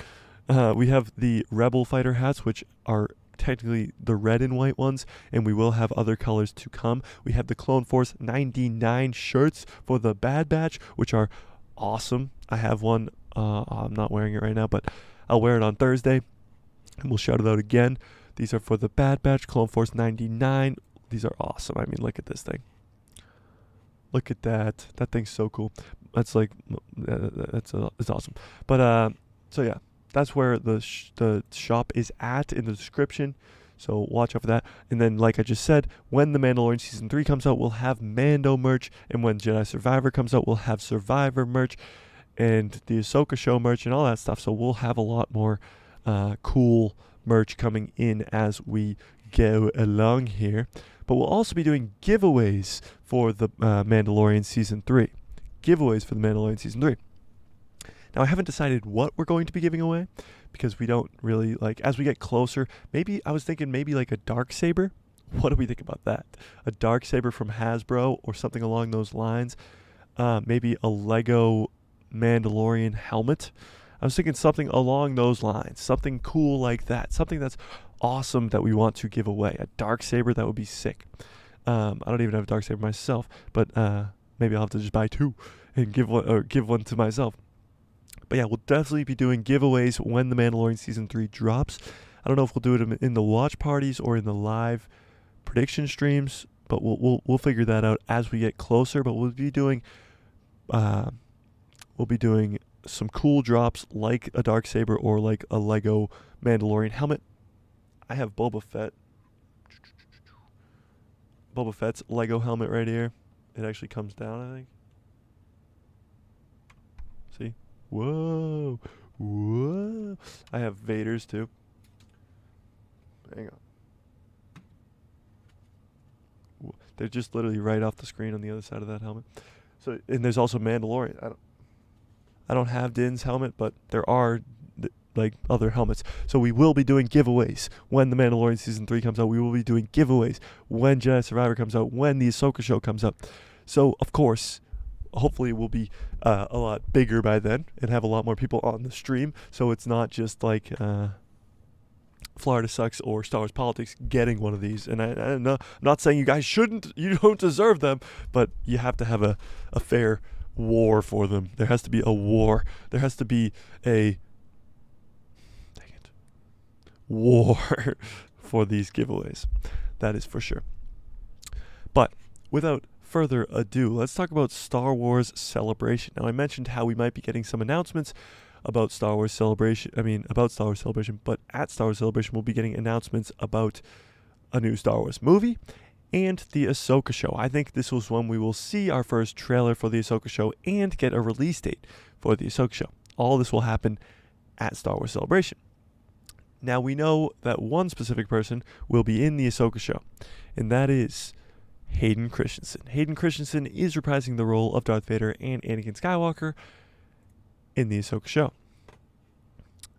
We have the Rebel Fighter hats, which are technically the red and white ones, and we will have other colors to come. We have the Clone Force 99 shirts for the Bad Batch, which are awesome. I have one. I'm not wearing it right now, but I'll wear it on Thursday, and we'll shout it out again. These are for the Bad Batch, Clone Force 99. These are awesome. Look at this thing. Look at that. That thing's so cool. That's like, it's awesome. But, so yeah. That's where the shop is at in the description. So watch out for that. And then, like I just said, when The Mandalorian Season 3 comes out, we'll have Mando merch. And when Jedi Survivor comes out, we'll have Survivor merch and the Ahsoka show merch and all that stuff. So we'll have a lot more cool merch coming in as we go along here. But we'll also be doing giveaways for the Mandalorian Season 3. Giveaways for the Mandalorian Season 3. Now, I haven't decided what we're going to be giving away because we don't really, as we get closer, I was thinking maybe like a Darksaber. What do we think about that? A Darksaber from Hasbro or something along those lines. Maybe a Lego Mandalorian helmet. I was thinking something along those lines. Something cool like that. Something that's awesome that we want to give away. A Darksaber, that would be sick. I don't even have a Darksaber myself, but maybe I'll have to just buy 2 and give one to myself. But yeah, we'll definitely be doing giveaways when The Mandalorian Season 3 drops. I don't know if we'll do it in the watch parties or in the live prediction streams, but we'll figure that out as we get closer. But we'll be doing some cool drops like a Darksaber or like a Lego Mandalorian helmet. I have Boba Fett's Lego helmet right here. It actually comes down, I think. See? Whoa. I have Vader's too. Hang on. They're just literally right off the screen on the other side of that helmet. So, and there's also Mandalorian. I don't have Din's helmet, but there are like other helmets. So we will be doing giveaways when The Mandalorian Season 3 comes out. We will be doing giveaways when Jedi Survivor comes out, when the Ahsoka show comes out. So, of course, hopefully we'll be a lot bigger by then and have a lot more people on the stream. So it's not just like Florida Sucks or Star Wars Politics getting one of these. And I'm not saying you guys you don't deserve them, but you have to have a fair war for them. There has to be a war. There has to be a war for these giveaways. That is for sure. But without further ado, let's talk about Star Wars Celebration. Now, I mentioned how we might be getting some announcements about Star Wars Celebration. But at Star Wars Celebration, we'll be getting announcements about a new Star Wars movie and the Ahsoka show. I think this was when we will see our first trailer for the Ahsoka show and get a release date for the Ahsoka show. All this will happen at Star Wars Celebration. Now, we know that one specific person will be in the Ahsoka show, and that is Hayden Christensen. Hayden Christensen is reprising the role of Darth Vader and Anakin Skywalker in the Ahsoka show.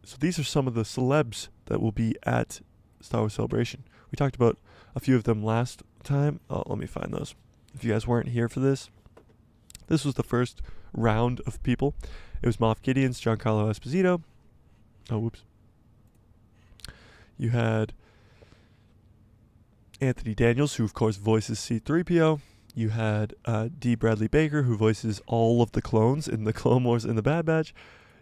So these are some of the celebs that will be at Star Wars Celebration. We talked about a few of them last time. Oh, let me find those. If you guys weren't here for this was the first round of people. It was Moff Gideon's Giancarlo Esposito. Oh, whoops. You had Anthony Daniels, who of course voices C-3PO. You had D. Bradley Baker, who voices all of the clones in the Clone Wars and the Bad Batch.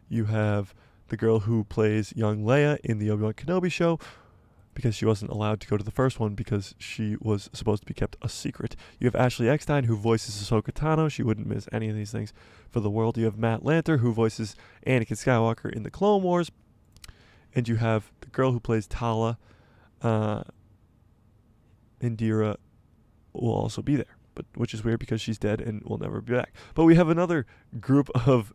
You have the girl who plays young Leia in the Obi-Wan Kenobi show, because she wasn't allowed to go to the first one because she was supposed to be kept a secret. You have Ashley Eckstein, who voices Ahsoka Tano. She wouldn't miss any of these things for the world. You have Matt Lanter, who voices Anakin Skywalker in the Clone Wars. And you have the girl who plays Tala, Indira, will also be there, which is weird because she's dead and will never be back. But we have another group of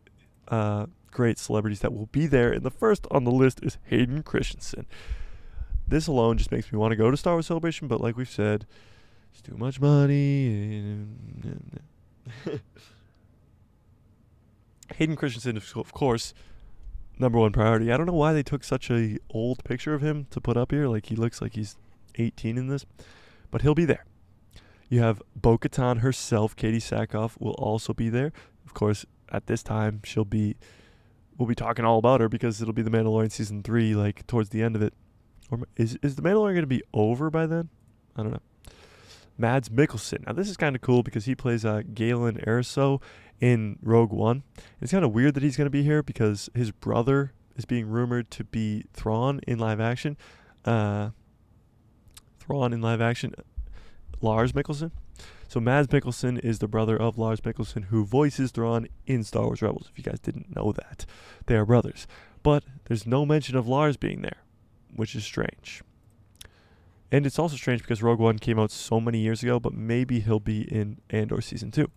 great celebrities that will be there, and the first on the list is Hayden Christensen. This alone just makes me want to go to Star Wars Celebration, but like we've said, it's too much money. Hayden Christensen is, of course, number one priority. I don't know why they took such a old picture of him to put up here. Like, he looks like he's 18 in this, but he'll be there. You have Bo-Katan herself, Katie Sackhoff, will also be there. Of course, at this time, we'll be talking all about her because it'll be The Mandalorian Season 3, like, towards the end of it. Or is The Mandalorian going to be over by then? I don't know. Mads Mikkelsen. Now, this is kind of cool because he plays Galen Erso in Rogue One. It's kind of weird that he's going to be here because his brother is being rumored to be Thrawn in live action. Lars Mikkelsen. So Mads Mikkelsen is the brother of Lars Mikkelsen, who voices Thrawn in Star Wars Rebels, if you guys didn't know that. They are brothers. But there's no mention of Lars being there, which is strange. And it's also strange because Rogue One came out so many years ago, but maybe he'll be in Andor Season 2.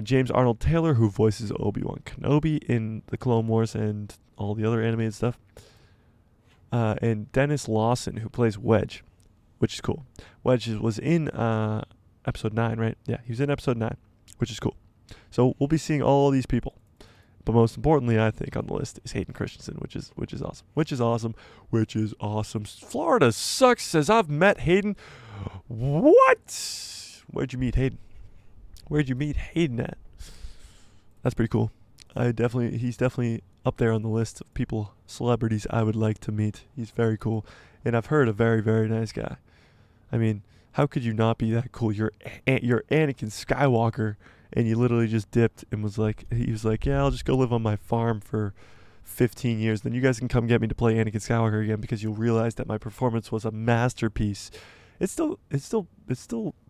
James Arnold Taylor, who voices Obi-Wan Kenobi in the Clone Wars and all the other animated stuff. And Dennis Lawson, who plays Wedge, which is cool. Wedge was in Episode 9, right? Yeah, he was in Episode 9, which is cool. So we'll be seeing all these people. But most importantly, I think, on the list is Hayden Christensen, which is awesome. Florida Sucks says, I've met Hayden. What? Where'd you meet Hayden? Where'd you meet Hayden at? That's pretty cool. He's definitely up there on the list of celebrities I would like to meet. He's very cool. And I've heard a very, very nice guy. I mean, How could you not be that cool? You're Anakin Skywalker, and you literally just dipped and he was like, yeah, I'll just go live on my farm for 15 years. Then you guys can come get me to play Anakin Skywalker again because you'll realize that my performance was a masterpiece. It still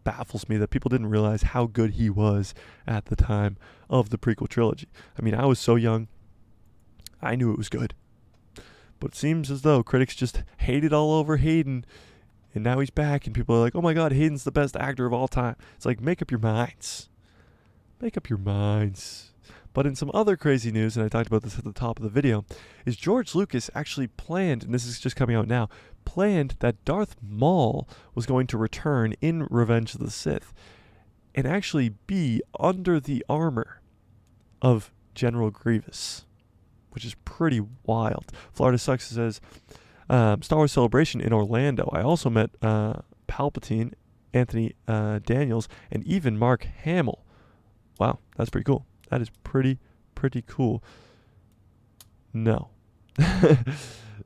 baffles me that people didn't realize how good he was at the time of the prequel trilogy. I mean, I was so young. I knew it was good. But it seems as though critics just hated all over Hayden, and now he's back, and people are like, oh my god, Hayden's the best actor of all time. It's like, make up your minds. Make up your minds. But in some other crazy news, and I talked about this at the top of the video, is George Lucas actually planned, and this is just coming out now, planned that Darth Maul was going to return in Revenge of the Sith and actually be under the armor of General Grievous, which is pretty wild. Florida Sucks says, Star Wars Celebration in Orlando. I also met Palpatine, Anthony Daniels, and even Mark Hamill. Wow, that's pretty cool. That is pretty cool. No.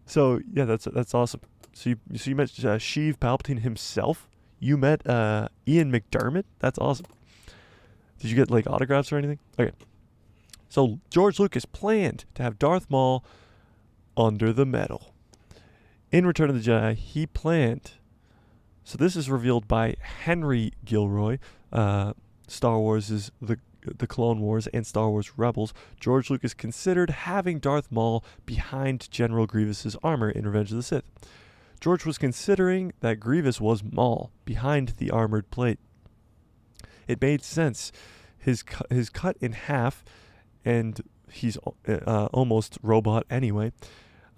So, yeah, that's awesome. So you met Sheev Palpatine himself? You met Ian McDermott? That's awesome. Did you get, like, autographs or anything? Okay. So George Lucas planned to have Darth Maul under the metal. In Return of the Jedi, he planned. So this is revealed by Henry Gilroy. Star Wars is the Clone Wars and Star Wars Rebels. George Lucas considered having Darth Maul behind General Grievous's armor in Revenge of the Sith. George was considering that Grievous was Maul behind the armored plate. It made sense. His cut in half, and he's almost robot anyway.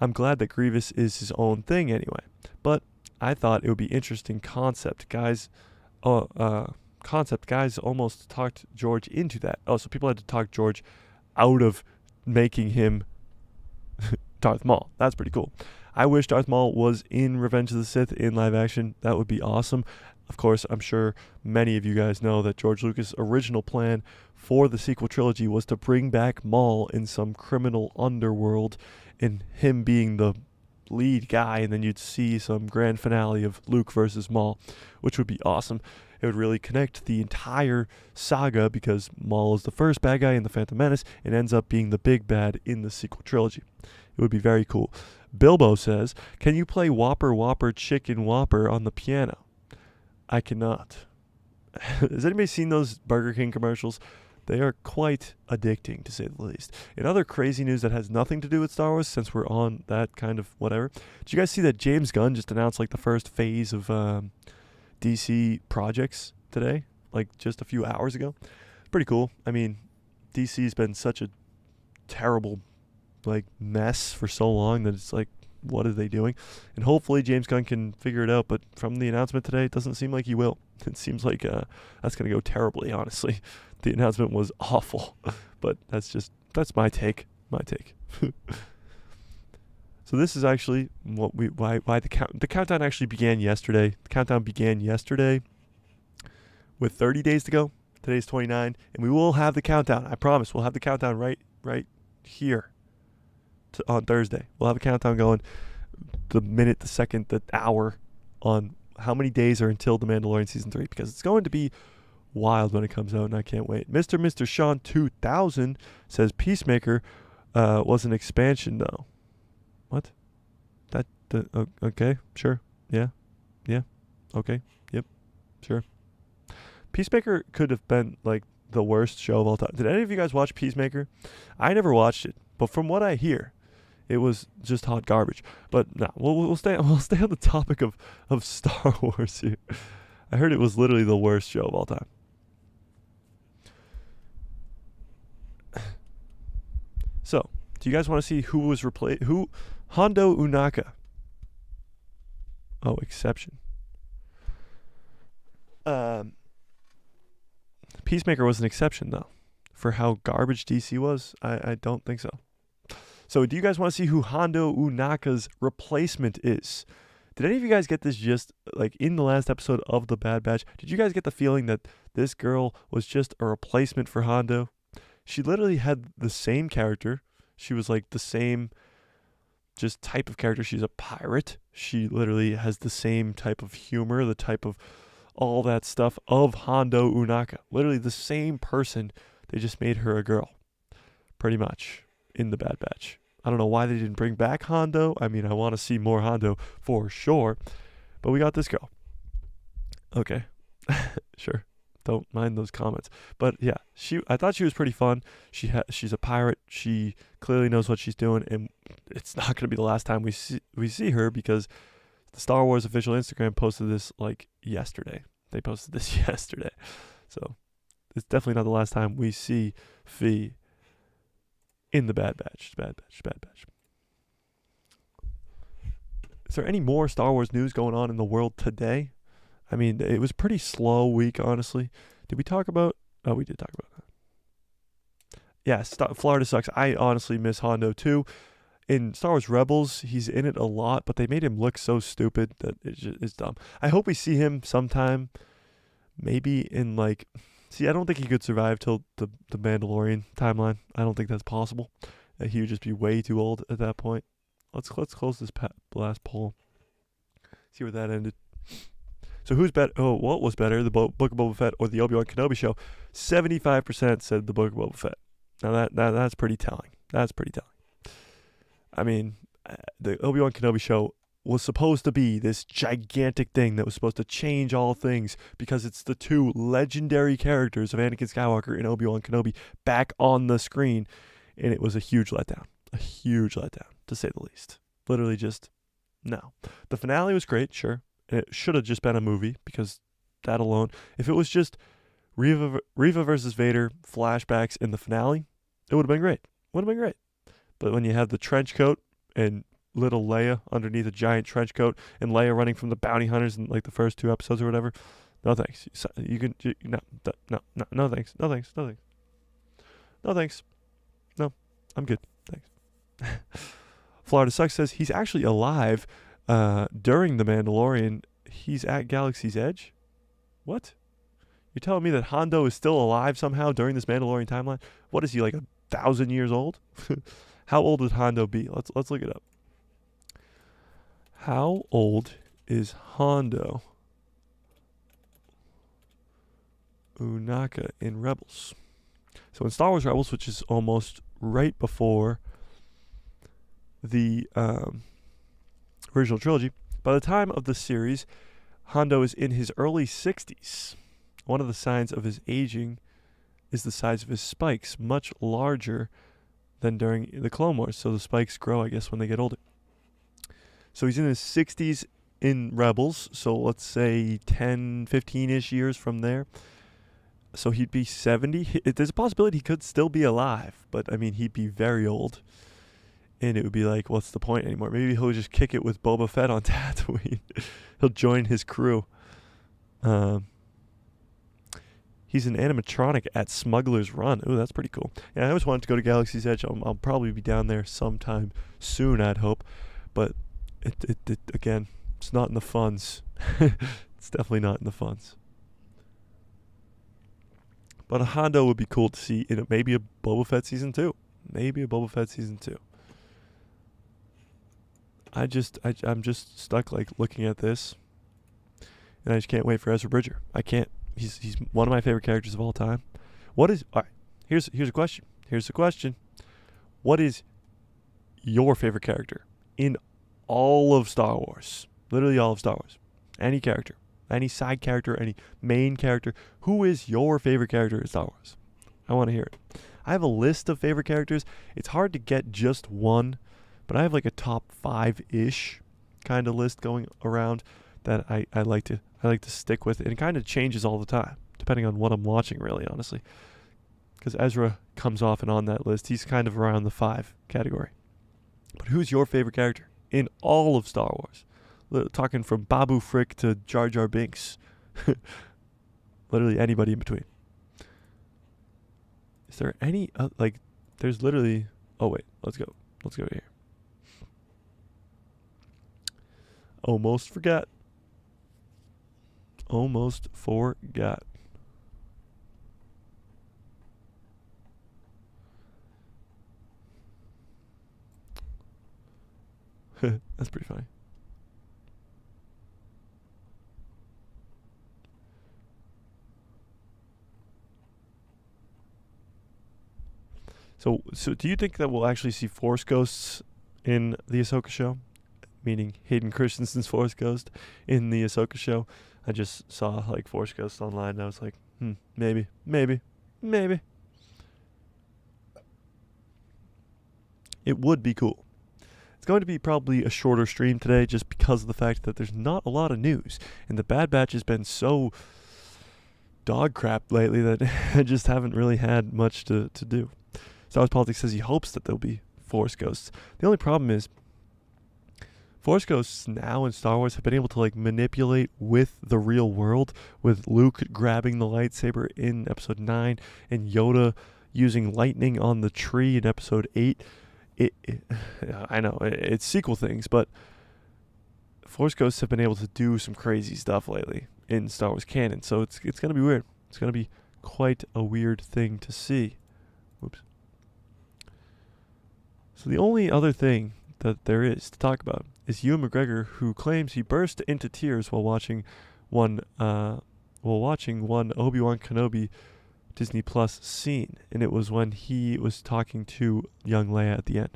I'm glad that Grievous is his own thing anyway. But I thought it would be interesting concept. Guys almost talked George into that. Oh, so people had to talk George out of making him Darth Maul. That's pretty cool. I wish Darth Maul was in Revenge of the Sith in live action. That would be awesome. Of course, I'm sure many of you guys know that George Lucas' original plan for the sequel trilogy was to bring back Maul in some criminal underworld, and him being the lead guy, and then you'd see some grand finale of Luke versus Maul, which would be awesome. It would really connect the entire saga because Maul is the first bad guy in The Phantom Menace and ends up being the big bad in the sequel trilogy. It would be very cool. Bilbo says, can you play Whopper Whopper Chicken Whopper on the piano? I cannot. Has anybody seen those Burger King commercials? They are quite addicting, to say the least. In other crazy news that has nothing to do with Star Wars, since we're on that kind of whatever, did you guys see that James Gunn just announced like the first phase of DC projects today? Like just a few hours ago? Pretty cool. I mean, DC's been such a terrible like mess for so long that it's like, what are they doing? And hopefully James Gunn can figure it out, but from the announcement today, it doesn't seem like he will. It seems like that's going to go terribly, honestly. The announcement was awful, but that's my take. So this is actually why the countdown actually began yesterday. The countdown began yesterday with 30 days to go. Today's 29, and we will have the countdown. I promise. We'll have the countdown right here on Thursday. We'll have a countdown going, the minute, the second, the hour, on how many days are until The Mandalorian Season 3, because it's going to be wild when it comes out, and I can't wait. Mr. Sean 2000 says Peacemaker was an expansion, though. What? Okay, sure. Yeah, okay, yep, sure. Peacemaker could have been, like, the worst show of all time. Did any of you guys watch Peacemaker? I never watched it, but from what I hear, it was just hot garbage. But no, we'll stay on the topic of Star Wars here. I heard it was literally the worst show of all time. So, do you guys want to see who was replaced? Hondo Unaka. Oh, exception. Peacemaker was an exception, though, for how garbage DC was. I don't think so. So do you guys want to see who Hondo Unaka's replacement is? Did any of you guys get this just like in the last episode of The Bad Batch? Did you guys get the feeling that this girl was just a replacement for Hondo? She literally had the same character. She was like the same just type of character. She's a pirate. She literally has the same type of humor, the type of all that stuff of Hondo Unaka. Literally the same person. They just made her a girl, pretty much, in the Bad Batch. I don't know why they didn't bring back Hondo. I mean, I want to see more Hondo for sure. But we got this girl. Okay. Sure. Don't mind those comments. But yeah, I thought she was pretty fun. She's a pirate. She clearly knows what she's doing, and it's not going to be the last time we see her, because the Star Wars official Instagram posted this like yesterday. They posted this yesterday. So it's definitely not the last time we see Fee in the Bad Batch. Bad Batch. Is there any more Star Wars news going on in the world today? I mean, it was a pretty slow week, honestly. Did we talk about... Oh, we did talk about that. Yeah, Florida sucks. I honestly miss Hondo, too. In Star Wars Rebels, he's in it a lot, but they made him look so stupid that it's dumb. I hope we see him sometime, maybe in, like... See, I don't think he could survive till the Mandalorian timeline. I don't think that's possible. He would just be way too old at that point. Let's close this last poll. See where that ended. So who's better? Oh, what was better, the Book of Boba Fett or the Obi-Wan Kenobi show? 75% said the Book of Boba Fett. Now that's pretty telling. That's pretty telling. I mean, the Obi-Wan Kenobi show was supposed to be this gigantic thing that was supposed to change all things, because it's the two legendary characters of Anakin Skywalker and Obi-Wan Kenobi back on the screen, and it was a huge letdown. A huge letdown, to say the least. Literally just, no. The finale was great, sure. And it should have just been a movie, because that alone, if it was just Reva versus Vader flashbacks in the finale, it would have been great. Would have been great. But when you have the trench coat and little Leia underneath a giant trench coat, and Leia running from the bounty hunters in like the first 2 episodes or whatever, no thanks. No thanks. No thanks. No, I'm good. Thanks. Florida Sucks says he's actually alive during the Mandalorian. He's at Galaxy's Edge. What? You're telling me that Hondo is still alive somehow during this Mandalorian timeline? What is he, like 1,000 years old? How old would Hondo be? Let's look it up. How old is Hondo Unaka in Rebels? So in Star Wars Rebels, which is almost right before the original trilogy, by the time of the series, Hondo is in his early 60s. One of the signs of his aging is the size of his spikes, much larger than during the Clone Wars. So the spikes grow, I guess, when they get older. So he's in his 60s in Rebels, so let's say 10, 15-ish years from there. So he'd be 70. There's a possibility he could still be alive, but, I mean, he'd be very old. And it would be like, what's the point anymore? Maybe he'll just kick it with Boba Fett on Tatooine. He'll join his crew. He's an animatronic at Smuggler's Run. Oh, that's pretty cool. Yeah, I always wanted to go to Galaxy's Edge. I'll probably be down there sometime soon, I'd hope. But it again, it's not in the funds. It's definitely not in the funds. But a Hondo would be cool to see in maybe a Boba Fett season 2. Maybe a Boba Fett season 2. I'm just stuck like looking at this, and I just can't wait for Ezra Bridger. I can't. He's one of my favorite characters of all time. All right, here's a question. Here's the question. What is your favorite character in all of Star Wars? Literally all of Star Wars. Any character, any side character, any main character. Who is your favorite character in Star Wars? I want to hear it. I have a list of favorite characters. It's hard to get just one, but I have like a top 5-ish kind of list going around that I like to stick with. And it kind of changes all the time, depending on what I'm watching, really, honestly. Because Ezra comes off and on that list. He's kind of around the 5 category. But who's your favorite character in all of Star Wars? Talking from Babu Frick to Jar Jar Binks. Literally anybody in between. Is there any, there's literally, oh wait, let's go here. Almost forgot. That's pretty funny. So do you think that we'll actually see Force Ghosts in the Ahsoka show? Meaning Hayden Christensen's Force Ghost in the Ahsoka show. I just saw like Force Ghost online and I was like, maybe. It would be cool. It's going to be probably a shorter stream today just because of the fact that there's not a lot of news. And the Bad Batch has been so dog crap lately that I just haven't really had much to do. Star Wars Politics says he hopes that there'll be Force Ghosts. The only problem is Force Ghosts now in Star Wars have been able to like manipulate with the real world, with Luke grabbing the lightsaber in episode 9 and Yoda using lightning on the tree in episode 8. I know it's sequel things, but Force Ghosts have been able to do some crazy stuff lately in Star Wars canon, so it's going to be weird. It's going to be quite a weird thing to see. Whoops. So the only other thing that there is to talk about is Ewan McGregor, who claims he burst into tears while watching one Obi-Wan Kenobi Disney Plus scene, and it was when he was talking to young Leia at the end.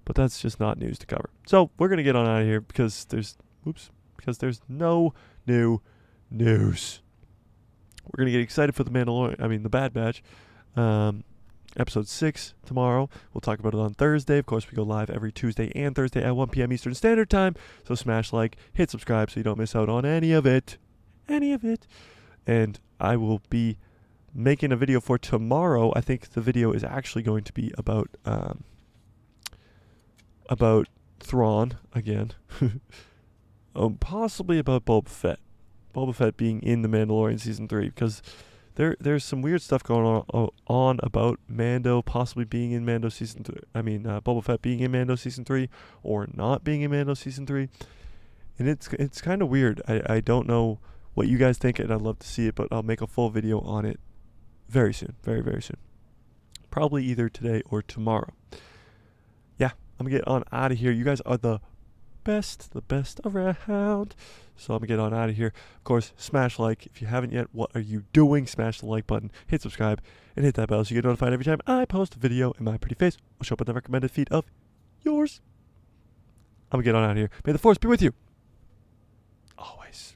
But that's just not news to cover. So we're gonna get on out of here because there's no new news. We're gonna get excited for the the Bad Batch. Episode 6 tomorrow. We'll talk about it on Thursday. Of course, we go live every Tuesday and Thursday at 1 p.m. Eastern Standard Time. So smash like, hit subscribe so you don't miss out on any of it. And I will be making a video for tomorrow. I think the video is actually going to be about Thrawn again. Possibly about Boba Fett. Boba Fett being in The Mandalorian Season 3 because there's some weird stuff going on about Mando possibly being in Mando Season 3. Boba Fett being in Mando Season 3 or not being in Mando Season 3. And it's kind of weird. I don't know what you guys think, and I'd love to see it, but I'll make a full video on it very soon. Very, very soon. Probably either today or tomorrow. Yeah, I'm going to get on out of here. You guys are the best around. So I'm going to get on out of here. Of course, smash like. If you haven't yet, what are you doing? Smash the like button, hit subscribe, and hit that bell so you get notified every time I post a video, and my pretty face will show up in the recommended feed of yours. I'm going to get on out of here. May the Force be with you. Always.